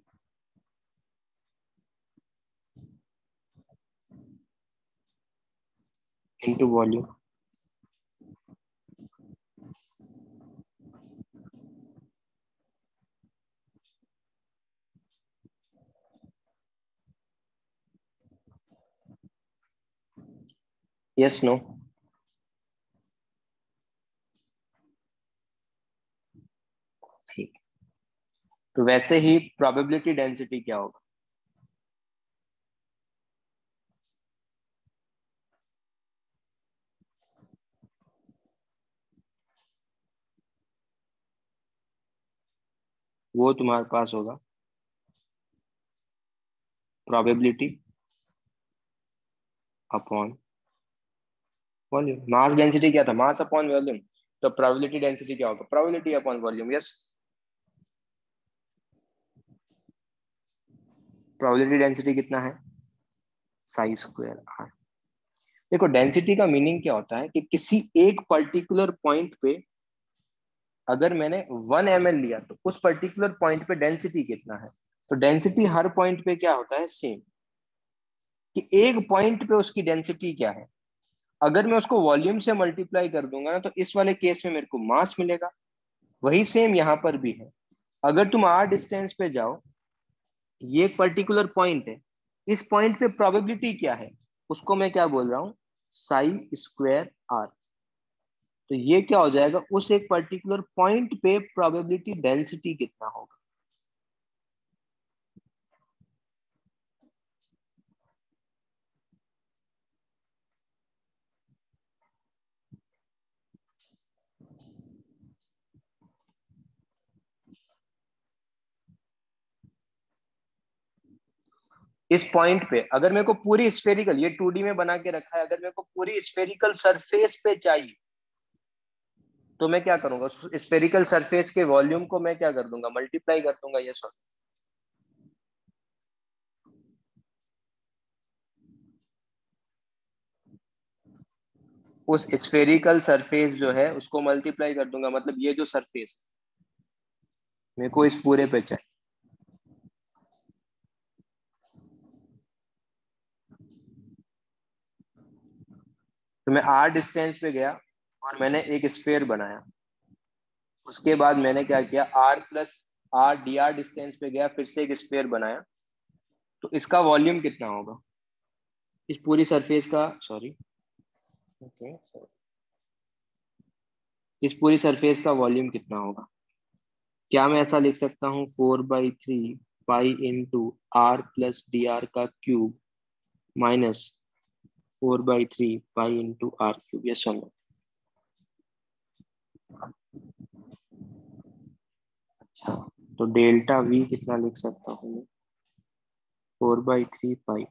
into volume. Yes no? ठीक। तो वैसे ही प्रोबेबिलिटी डेंसिटी क्या होगा? वो तुम्हारे पास होगा probability upon volume. Mass density क्या था? Mass upon volume. तो प्रोबेबिलिटी डेंसिटी क्या होगा? Probability upon volume. Yes, probability density कितना है? Psi square r. देखो डेंसिटी का मीनिंग क्या होता है कि किसी एक पर्टिकुलर पॉइंट पे अगर मैंने 1 ml लिया तो उस पर्टिकुलर पॉइंट पे डेंसिटी कितना है। तो डेंसिटी हर पॉइंट पे क्या होता है? सेम। कि एक पॉइंट पे उसकी डेंसिटी क्या है। अगर मैं उसको वॉल्यूम से मल्टीप्लाई कर दूंगा ना तो इस वाले केस में मेरे को मास मिलेगा। वही सेम यहाँ पर भी है। अगर तुम आर डिस्टेंस पे जाओ, ये एक पर्टिकुलर पॉइंट है, इस पॉइंट पे प्रोबेबिलिटी क्या है उसको मैं क्या बोल रहा हूँ? Psi square r. तो ये क्या हो जाएगा? उस एक पर्टिकुलर पॉइंट पे प्रोबेबिलिटी डेंसिटी कितना होगा। इस पॉइंट पे अगर मेरे को पूरी स्फेरिकल, ये 2D में बना के रखा है, अगर मेरे को पूरी स्फेरिकल सरफेस पे चाहिए तो मैं क्या करूंगा? स्फेरिकल सरफेस के वॉल्यूम को मैं क्या कर दूंगा? मल्टीप्लाई कर दूंगा। ये सॉरी, उस स्फेरिकल सरफेस जो है उसको मल्टीप्लाई कर दूंगा, मतलब ये जो सरफेस मेरे को इस पूरे पे चाहिए। तो मैं आर डिस्टेंस पे गया और मैंने एक स्फेयर बनाया। उसके बाद मैंने क्या किया? R plus r d r distance पे गया, फिर से एक स्फीयर बनाया, तो इसका वॉल्यूम कितना होगा इस पूरी सरफेस का, सॉरी ओके, इस पूरी सरफेस का वॉल्यूम कितना होगा? क्या मैं ऐसा लिख सकता हूँ 4/3 pi into R plus D R का cube minus 4/3 pi into R cube, yes और नो? अच्छा, तो डेल्टा वी कितना लिख सकता हूँ मैं? 4/3 pi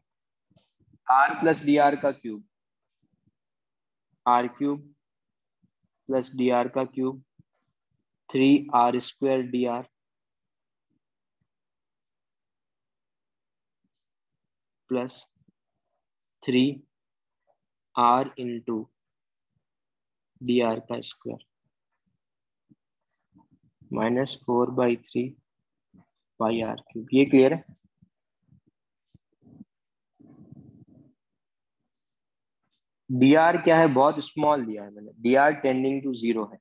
R plus D R का क्यूब, R cube plus D R का cube 3r² D R plus 3r into D R का square minus 4/3 pi R cube. ये क्लियर है? डी आर क्या है, बहुत स्मॉल दिया है मैंने, डी आर टेंडिंग टू 0 है,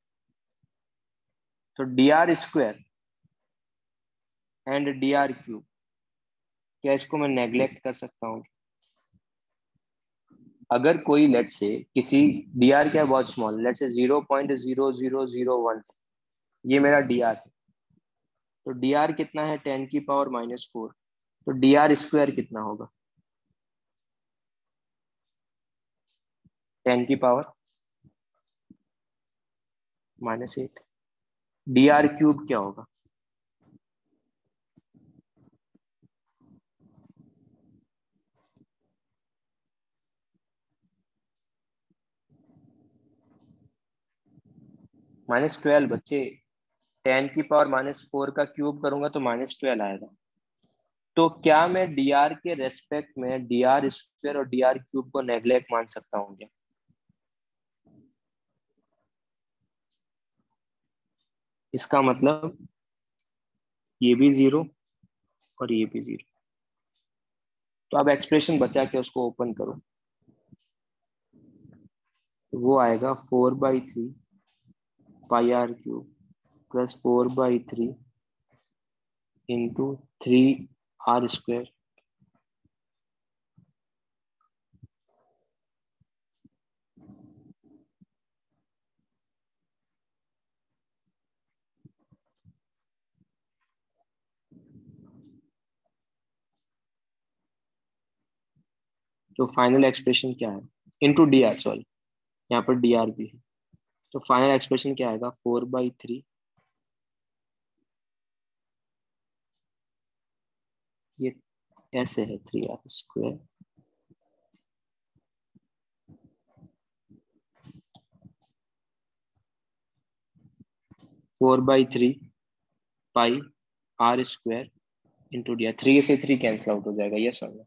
तो D R square and D R cube, क्या इसको मैं नेग्लेक्ट कर सकता हूँ? अगर कोई लेट से किसी, डी आर क्या है बहुत स्मॉल, लेट से 0.0001, ये मेरा डी आर है, तो डी आर कितना है 10⁻⁻⁴, तो डी आर स्क्वायर कितना होगा 10⁻⁻8, डी आर क्यूब क्या होगा? -12 बच्चे, 10⁻⁻⁴ का क्यूब करूंगा तो -12 आएगा। तो क्या मैं डी आर के रेस्पेक्ट में डी आर स्क्वायर और डी आर क्यूब को नेग्लेक्ट मान सकता हूँ क्या? इसका मतलब ये भी 0 और ये भी 0, तो अब एक्सप्रेशन बचा के उसको ओपन करो, तो वो आएगा 4/3 pi R cube plus 4/3 into 3r²। तो फाइनल एक्सप्रेशन क्या है, इंटू डी आर, सॉरी यहाँ पर डी आर भी है, तो फाइनल एक्सप्रेशन क्या आएगा 4/3, ये ऐसे है 3r², 4/3 pi r² into D are, 3 से 3 कैंसिल आउट हो जाएगा, ये सर।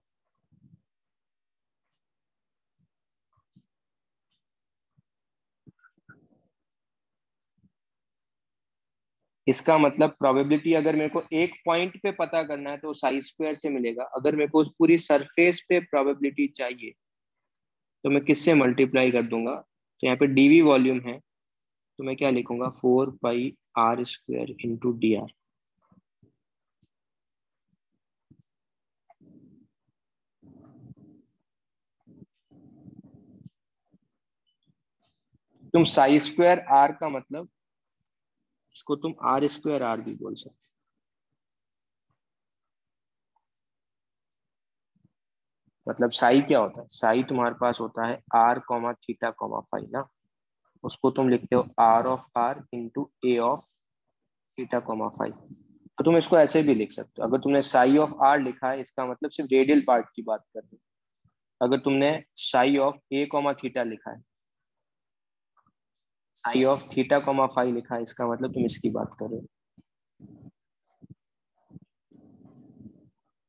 इसका मतलब प्रोबेबिलिटी अगर मेरे को एक पॉइंट पे पता करना है तो साई स्क्वायर से मिलेगा, अगर मेरे को उस पूरी सरफेस पे प्रोबेबिलिटी चाहिए तो मैं किससे मल्टीप्लाई कर दूंगा? तो यहाँ पे डीवी वॉल्यूम है, तो मैं क्या लिखूंगा 4πr² इंटू डी आर। तुम साई स्क्वायर आर का मतलब, इसको तुम r² भी बोल सकते हो। मतलब साई क्या होता है, साई तुम्हारे पास होता है r, θ, φ ना, उसको तुम लिखते हो r(r) इंटू a(θ, φ)। तो तुम इसको ऐसे भी लिख सकते हो, अगर तुमने साई ऑफ आर लिखा है इसका मतलब सिर्फ रेडियल पार्ट की बात कर रहे हो, अगर तुमने साई ऑफ a, लिखा है, साई ऑफ θ, φ लिखा है, इसका मतलब तुम इसकी बात कर रहे हो।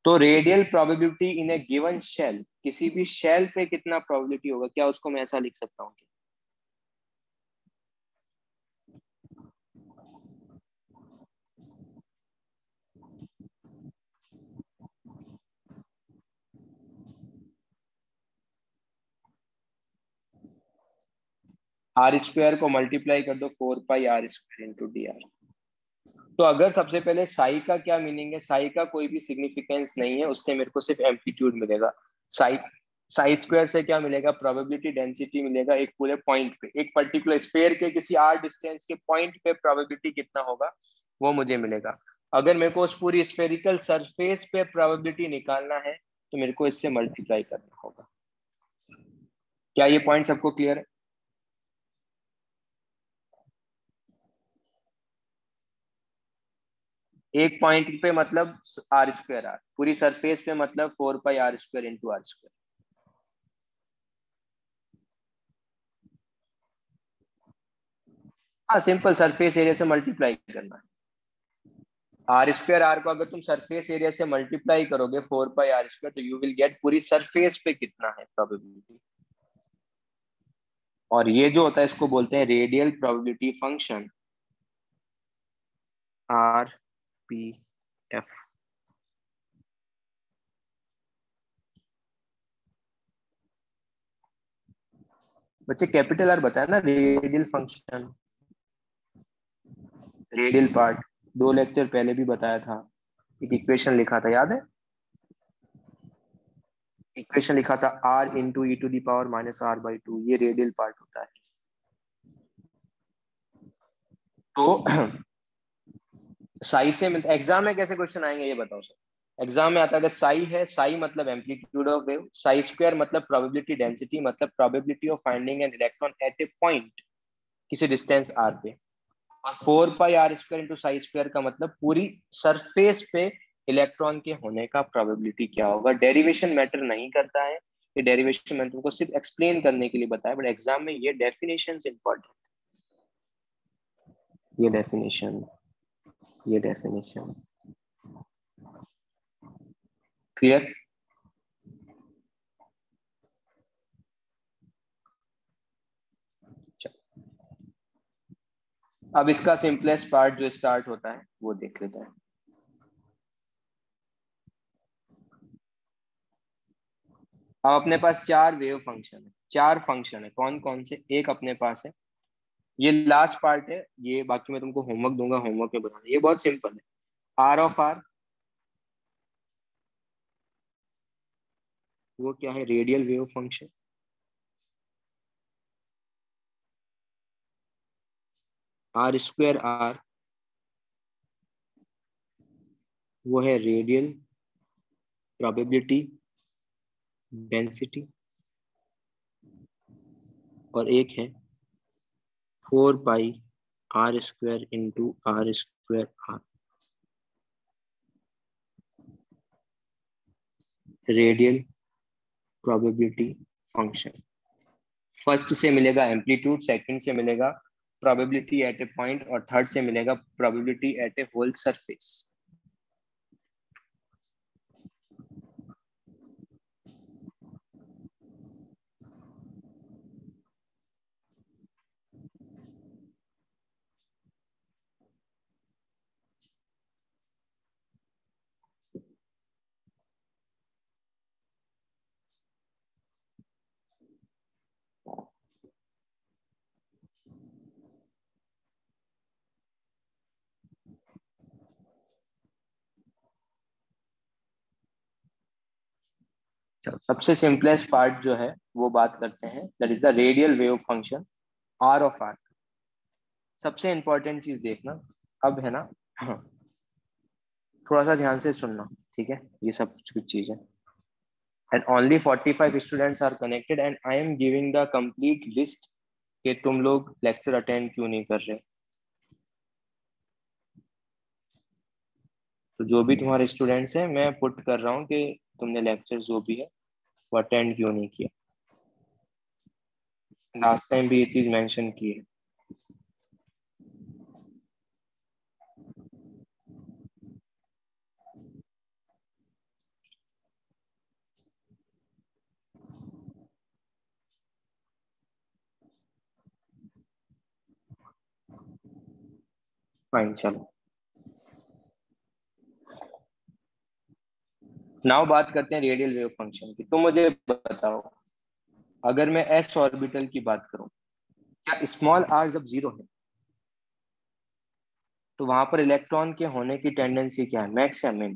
तो radial probability in a given shell, किसी भी शेल पे कितना प्रोबेबिलिटी होगा, क्या उसको मैं ऐसा लिख सकता हूँ r² को मल्टीप्लाई कर दो 4πr² इंटू डी आर, तो अगर सबसे पहले साई का क्या मीनिंग है, साई का कोई भी सिग्निफिकेंस नहीं है, उससे मेरे को सिर्फ एम्पलीट्यूड मिलेगा। साई साई स्क्वायर से क्या मिलेगा, प्रोबेबिलिटी डेंसिटी मिलेगा एक पूरे पॉइंट पे, एक पर्टिकुलर स्फीयर के किसी आर डिस्टेंस के पॉइंट पे प्रोबेबिलिटी कितना होगा वो मुझे मिलेगा। अगर मेरे को उस पूरी स्फेरिकल सरफेस पे प्रोबेबिलिटी निकालना है तो मेरे को इससे मल्टीप्लाई करना होगा। क्या ये पॉइंट सबको क्लियर है? एक पॉइंट पे मतलब आर स्क्वायर आर, पूरी सरफेस पे मतलब 4 पाई r² इंटू r²। हाँ, सिंपल सरफेस एरिया से मल्टीप्लाई करना है। r² को अगर तुम सरफेस एरिया से मल्टीप्लाई करोगे 4 पाई r², तो यू विल गेट पूरी सरफेस पे कितना है प्रोबेबिलिटी। और ये जो होता है इसको बोलते हैं रेडियल प्रोबेबिलिटी फंक्शन, RPF। बच्चे कैपिटल आर बताया ना, radial function, radial part 2 lecture पहले भी बताया था। एक इक्वेशन लिखा था, याद है? इक्वेशन लिखा था r × e⁻⁻r/2, ये रेडियल पार्ट होता है। तो साई से एग्जाम में कैसे क्वेश्चन आएंगे ये बताओ सर। एग्जाम में आता है, अगर साई है, साई मतलब amplitude of wave, psi square मतलब प्रोबेबिलिटी डेंसिटी, मतलब probability of finding an electron at a point किसी डिस्टेंस r पे, और 4 pi r² into Sai square का मतलब पूरी सरफेस पे इलेक्ट्रॉन के होने का प्रोबेबिलिटी क्या होगा। डेरिवेशन मैटर नहीं करता है, ये डेरिवेशन मैंने तुमको सिर्फ एक्सप्लेन करने के लिए बताया, बट एग्जाम में ये डेफिनेशन इंपॉर्टेंट, ये डेफिनेशन, ये डेफिनेशन क्लियर। अब इसका सिंपलेस्ट पार्ट जो स्टार्ट होता है वो देख लेते हैं। अब अपने पास 4 वेव फंक्शन है, 4 फंक्शन है, कौन कौन से, एक अपने पास है, ये लास्ट पार्ट है, ये बाकी मैं तुमको होमवर्क दूंगा, होमवर्क में बनाना, ये बहुत सिंपल है। R वो क्या है, रेडियल वेव फंक्शन। R² वो है रेडियल प्रोबेबिलिटी डेंसिटी, और एक है 4 pi r² into r², radial probability function. First से मिलेगा एम्पलीट्यूड, सेकंड से मिलेगा प्रोबेबिलिटी एट ए पॉइंट, और थर्ड से मिलेगा probability at a whole surface. सबसे सिंपलेस्ट पार्ट जो है वो बात करते हैं, that is the radial wave function R। सबसे इंपॉर्टेंट चीज देखना अब है ना, हाँ, थोड़ा सा ध्यान से सुनना, ठीक है, ये सब कुछ चीज है। And only 45 students are connected, and I am giving the complete list कि तुम लोग लेक्चर अटेंड क्यों नहीं कर रहे। तो जो भी तुम्हारे स्टूडेंट्स हैं, मैं पुट कर रहा हूँ कि तुमने लेक्चर जो भी है वो अटेंड क्यों नहीं किया। लास्ट टाइम भी ये चीज मेंशन की है। फाइन, चलो नाउ बात करते हैं रेडियल वेव फंक्शन की। तो मुझे बताओ, अगर मैं s ऑर्बिटल की बात करूं, क्या स्मॉल r जब 0 है तो वहां पर इलेक्ट्रॉन के होने की टेंडेंसी क्या है, मैक्स या मिन?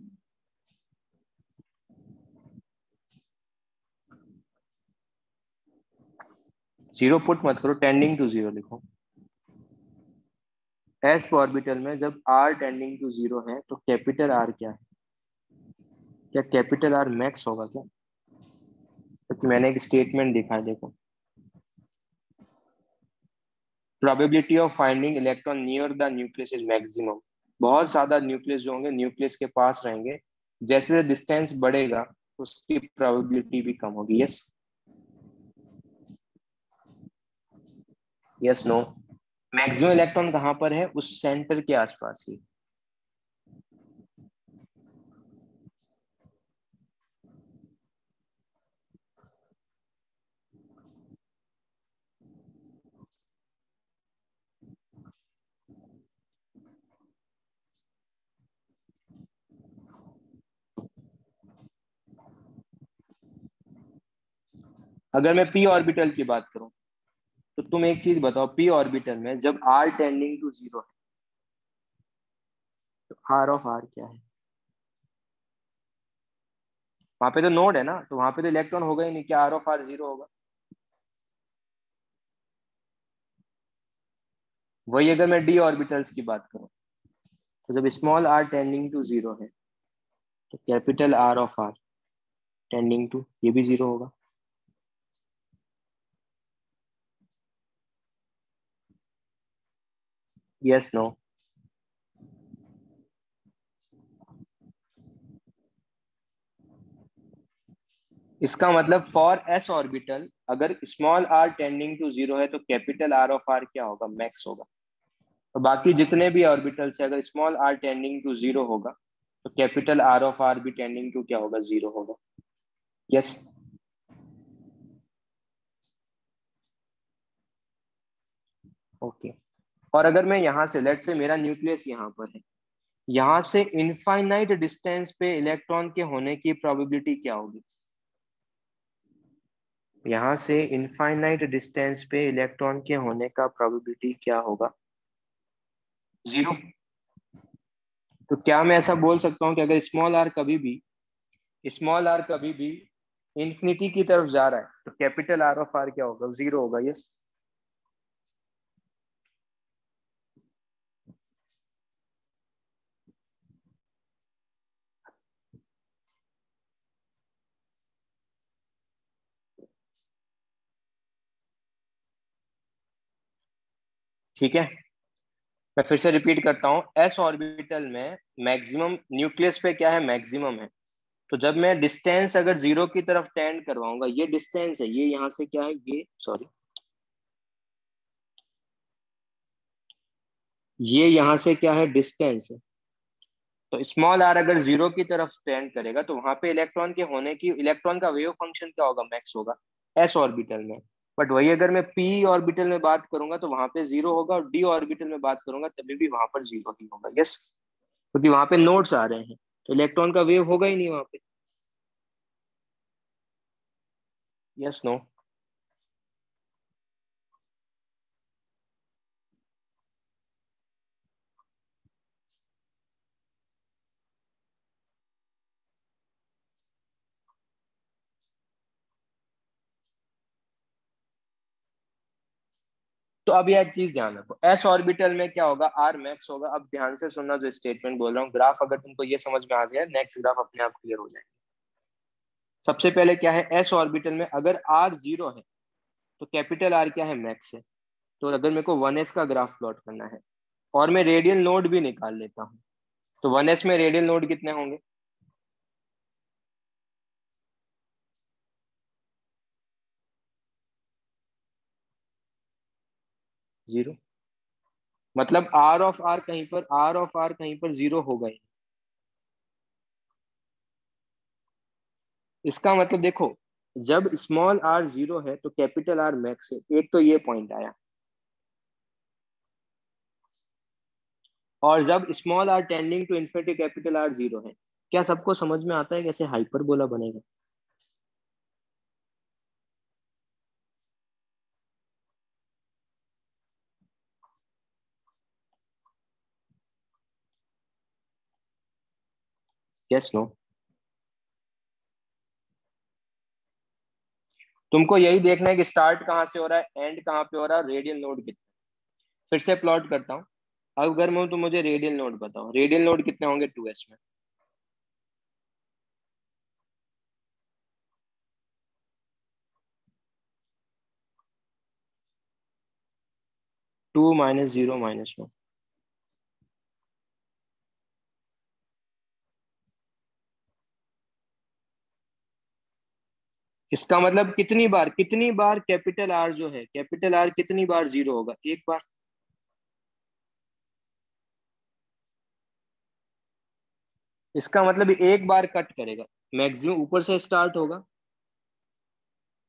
जीरो पुट मत करो, टेंडिंग टू जीरो लिखो। एस ऑर्बिटल में जब आर टेंडिंग टू जीरो है तो कैपिटल आर क्या है? क्या कैपिटल आर मैक्स होगा क्या? क्योंकि मैंने एक स्टेटमेंट दिखा है, देखो। Probability of finding electron near the nucleus is maximum. बहुत ज्यादा न्यूक्लियस जो होंगे न्यूक्लियस के पास रहेंगे, जैसे डिस्टेंस बढ़ेगा उसकी प्रोबेबिलिटी भी कम होगी। Yes, yes, no. Maximum electron कहाँ पर है? उस सेंटर के आसपास ही। अगर मैं पी ऑर्बिटल की बात करूं तो तुम एक चीज बताओ, पी ऑर्बिटल में जब आर टेंडिंग टू जीरो है तो आर ऑफ आर क्या है? वहां पे तो नोड है ना, तो वहां पे तो इलेक्ट्रॉन होगा ही नहीं, क्या आर ऑफ आर जीरो होगा? वही अगर मैं डी ऑर्बिटल्स की बात करूं तो जब small r tending to zero है तो capital r of r tending to ये भी जीरो होगा। Yes, no. इसका मतलब फॉर एस ऑर्बिटल अगर small r tending to zero है तो कैपिटल आर ऑफ आर क्या होगा? मैक्स होगा। तो बाकी जितने भी ऑर्बिटल्स है अगर small r tending to zero होगा तो कैपिटल आर ऑफ आर भी टेंडिंग टू क्या होगा? जीरो होगा। यस। ओके। और अगर मैं यहां से, लेट से मेरा न्यूक्लियस यहाँ पर है, यहां से इनफाइनाइट डिस्टेंस पे इलेक्ट्रॉन के होने की प्रोबेबिलिटी क्या होगी? यहां से इनफाइनाइट डिस्टेंस पे इलेक्ट्रॉन के होने का प्रोबेबिलिटी क्या होगा? जीरो। तो क्या मैं ऐसा बोल सकता हूँ कि अगर स्मॉल आर कभी भी इंफिनिटी की तरफ जा रहा है तो कैपिटल आर ऑफ आर क्या होगा? जीरो होगा। यस। ठीक है, मैं फिर से रिपीट करता हूँ। एस ऑर्बिटल में मैक्सिमम न्यूक्लियस पे क्या है? मैक्सिमम है। तो जब मैं डिस्टेंस अगर जीरो की तरफ टेंड करवाऊंगा, ये डिस्टेंस है, ये यहाँ से क्या है, ये सॉरी, ये यहाँ से क्या है? डिस्टेंस है। तो स्मॉल आर अगर जीरो की तरफ टेंड करेगा तो वहां पे इलेक्ट्रॉन के होने की, इलेक्ट्रॉन का वेव फंक्शन क्या होगा? मैक्स होगा एस ऑर्बिटल में। बट वही अगर मैं पी ऑर्बिटल में बात करूंगा तो वहां पे जीरो होगा, और डी ऑर्बिटल में बात करूंगा तभी भी वहां पर जीरो ही होगा। यस, क्योंकि वहां पे नोड्स आ रहे हैं तो इलेक्ट्रॉन का वेव होगा ही नहीं वहां पे। Yes, no. तो अब यह चीज ध्यान रखो, एस ऑर्बिटल में क्या होगा? आर मैक्स होगा। अब ध्यान से सुनना जो स्टेटमेंट बोल रहा हूँ, ग्राफ अगर तुमको ये समझ में आ गया, नेक्स्ट ग्राफ अपने आप क्लियर हो जाएगा। सबसे पहले क्या है, एस ऑर्बिटल में अगर आर जीरो है तो कैपिटल आर क्या है? मैक्स है। तो अगर मेरे को वन एस का ग्राफ प्लॉट करना है और मैं रेडियल नोड भी निकाल लेता हूँ, तो वन एस में रेडियल नोड कितने होंगे? जीरो। मतलब आर ऑफ आर कहीं पर जीरो होगा ही। इसका मतलब देखो, जब स्मॉल आर जीरो है तो कैपिटल आर मैक्स है, एक तो ये पॉइंट आया। और जब small r tending to infinity capital r zero है, क्या सबको समझ में आता है कैसे हाइपरबोला बनेगा? Yes no? तुमको यही देखना है कि स्टार्ट कहाँ से हो रहा है, एंड कहाँ पे हो रहा है, रेडियल नोड कितना। फिर से प्लॉट करता हूँ। अगर मैं तो मुझे रेडियल नोड बताओ, रेडियल नोड कितने होंगे 2s में? Two minus zero minus one. इसका मतलब कितनी बार कैपिटल आर जो है, कैपिटल आर कितनी बार जीरो होगा? एक बार। इसका मतलब एक बार कट करेगा, मैक्सिमम ऊपर से स्टार्ट होगा,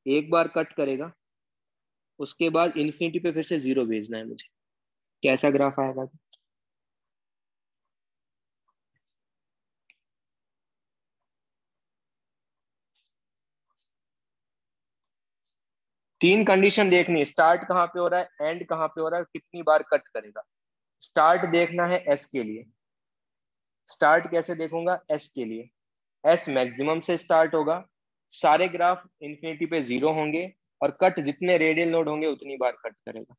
एक बार कट करेगा, उसके बाद इन्फिनिटी पे फिर से जीरो भेजना है मुझे। कैसा ग्राफ आएगा? 3 कंडीशन देखनी है, स्टार्ट कहाँ पे हो रहा है, एंड कहाँ पे हो रहा है, कितनी बार कट करेगा। स्टार्ट देखना है एस के लिए। स्टार्ट कैसे देखूंगा? एस के लिए। एस मैक्सिमम से स्टार्ट होगा, सारे ग्राफ इन्फिनिटी पे जीरो होंगे, और कट जितने रेडियल नोड होंगे उतनी बार कट करेगा।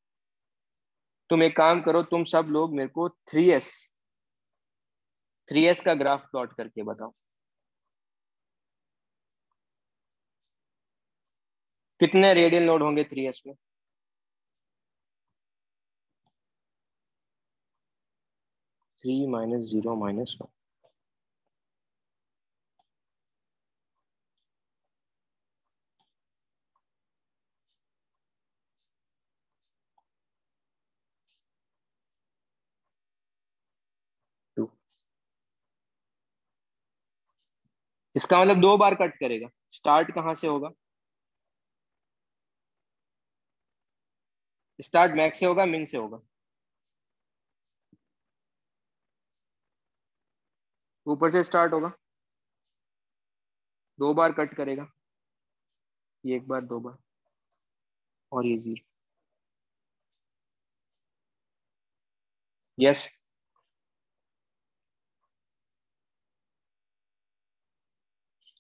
तुम एक काम करो, तुम सब लोग मेरे को 3s का ग्राफ प्लॉट करके बताओ। कितने रेडियल नोड होंगे 3s में? 3 - 0 - 1। टू। इसका मतलब 2 बार कट करेगा। स्टार्ट कहाँ से होगा? स्टार्ट मैक्स से होगा, मिन से होगा? ऊपर से स्टार्ट होगा, 2 बार कट करेगा, ये एक बार, 2 बार, और ये जीरो। यस।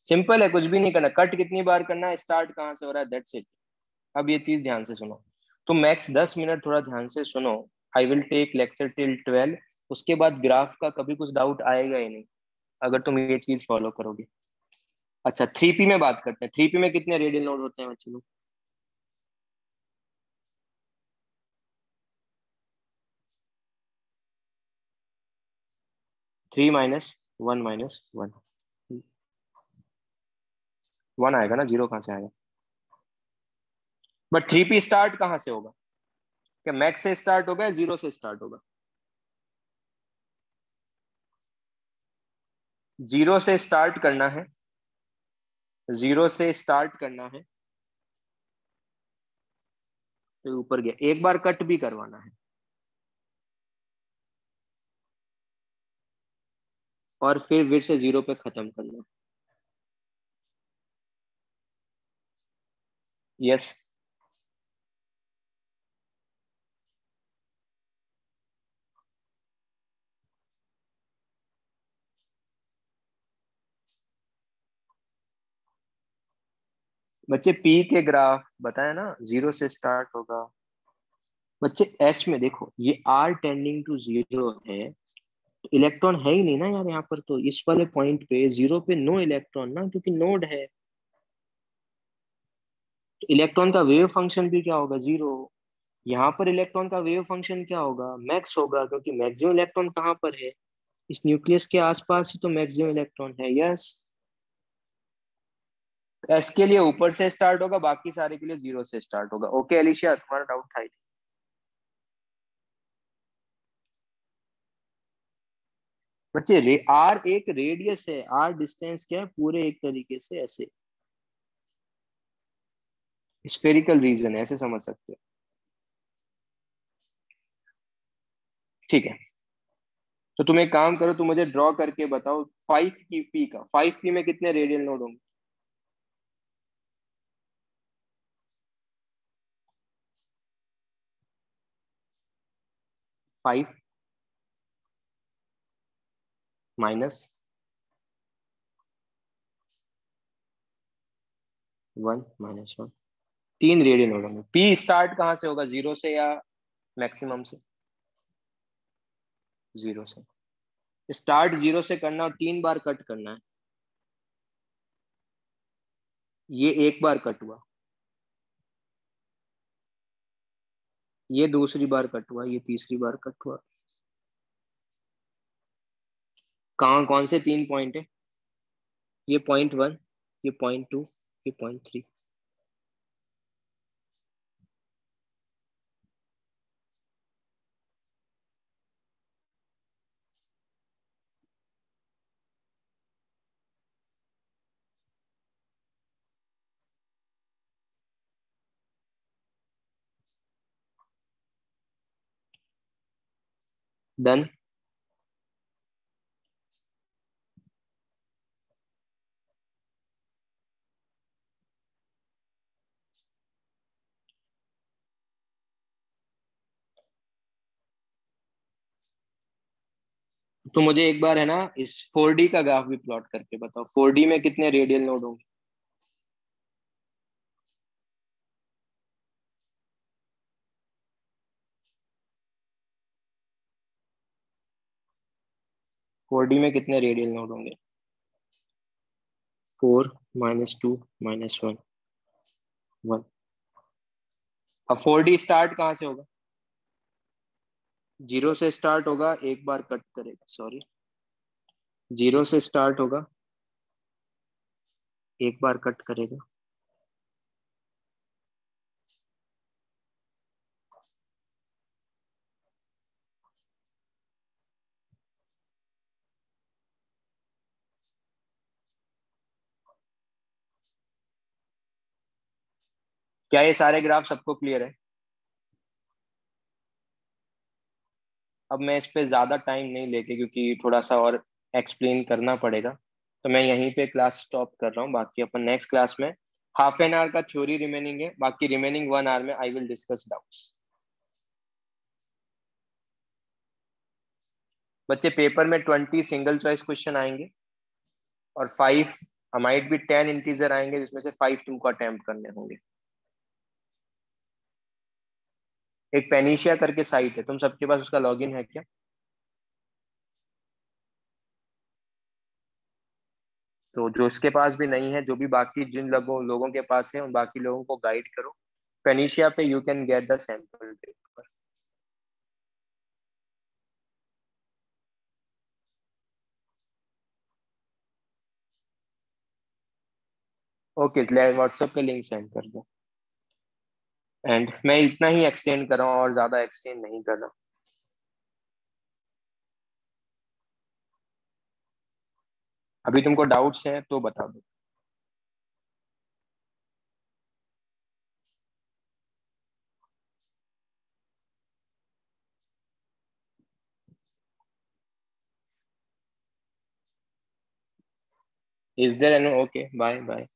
सिंपल है, कुछ भी नहीं करना, कट कितनी बार करना है, स्टार्ट कहाँ से हो रहा है, दैट्स इट। अब ये चीज ध्यान से सुनो, तो मैक्स 10 मिनट थोड़ा ध्यान से सुनो। I will take lecture till 12। उसके बाद ग्राफ का कभी कुछ डाउट आएगा ही नहीं, अगर तुम ये चीज फॉलो करोगे। अच्छा, 3p में बात करते हैं। 3p में कितने रेडियल नोड होते हैं बच्चे लोग? 3 - 1 - 1। 1 आएगा ना, जीरो कहाँ से आएगा? बट 3p स्टार्ट कहाँ से होगा? क्या मैक्स से स्टार्ट होगा या जीरो से स्टार्ट होगा? जीरो से स्टार्ट करना है, जीरो से स्टार्ट करना है, तो ऊपर गया, एक बार कट भी करवाना है, और फिर से जीरो पे खत्म करना है। यस। बच्चे पी के ग्राफ बताया ना, जीरो से स्टार्ट होगा। बच्चे एस में देखो, ये आर टेंडिंग टू जीरो है, इलेक्ट्रॉन है ही नहीं ना यार यहाँ पर, तो इस वाले पॉइंट पे जीरो पे नो इलेक्ट्रॉन ना, क्योंकि नोड है। तो इलेक्ट्रॉन का वेव फंक्शन भी क्या होगा? जीरो। यहाँ पर इलेक्ट्रॉन का वेव फंक्शन क्या होगा? मैक्स होगा, क्योंकि मैक्सिमम इलेक्ट्रॉन कहाँ पर है? इस न्यूक्लियस के आसपास ही तो मैक्सिमम इलेक्ट्रॉन है। यस। एस के लिए ऊपर से स्टार्ट होगा, बाकी सारे के लिए जीरो से स्टार्ट होगा। ओके एलिशिया, तुम्हारा डाउट था? बच्चे आर एक रेडियस है, आर डिस्टेंस क्या है पूरे, एक तरीके से ऐसे स्फेरिकल रीजन है, ऐसे समझ सकते हो। ठीक है, तो तुम एक काम करो, तुम मुझे ड्रॉ करके बताओ 5p का, 5p में कितने रेडियल नोड होंगे? 5 - 1 - 1, 3 रेडियल नोड होंगे। पी स्टार्ट कहाँ से होगा, 0 से या मैक्सिमम से? 0 से। स्टार्ट 0 से करना और 3 बार कट करना है। ये एक बार कट हुआ, ये दूसरी बार कट हुआ, ये तीसरी बार कट हुआ। कहाँ, कौन से 3 पॉइंट है? ये पॉइंट 1, ये पॉइंट 2, ये पॉइंट 3। डन। तो मुझे एक बार है ना इस 4D का ग्राफ भी प्लॉट करके बताओ, 4D में कितने रेडियल नोड होंगे? 4D में कितने रेडियल नोड होंगे? 4 - 2 - 1 1। अब 4D स्टार्ट कहाँ से होगा? 0 से स्टार्ट होगा, एक बार कट करेगा, सॉरी, 0 से स्टार्ट होगा, एक बार कट करेगा। क्या ये सारे ग्राफ सबको क्लियर है? अब मैं इस पे ज्यादा टाइम नहीं लेके, क्योंकि थोड़ा सा और एक्सप्लेन करना पड़ेगा, तो मैं यहीं पे क्लास स्टॉप कर रहा हूँ। बाकी अपन नेक्स्ट क्लास में हाफ एन आवर का थ्योरी रिमेनिंग है, बाकी रिमेनिंग 1 आवर में आई विल डिस्कस डाउट्स। बच्चे पेपर में 20 सिंगल चॉइस क्वेश्चन आएंगे और 5 माइट भी 10 इंटीजर आएंगे, जिसमें से 5 तुमको अटेम्प्ट करने होंगे। एक पेनिशिया करके साइट है, तुम सबके पास उसका लॉगिन है क्या? तो जो उसके पास भी नहीं है, जो भी बाकी जिन लोगों लोगों के पास है, उन बाकी लोगों को गाइड करो। पेनिशिया पे you can get the sample paper. Okay, WhatsApp पे लिंक सेंड कर दो। एंड मैं इतना ही एक्सटेंड कर रहा हूँ, और ज्यादा एक्सटेंड नहीं कर रहा। अभी तुमको डाउट्स हैं तो बता दो। Is there any, okay, bye bye.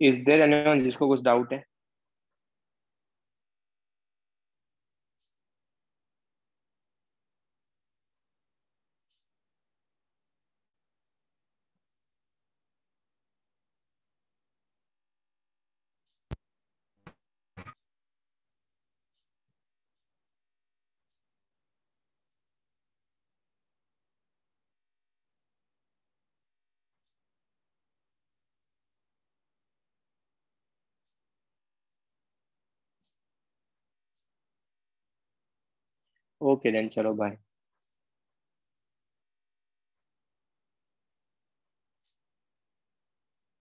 Is there anyone जिसको कुछ डाउट है? ओके देन, चलो बाय।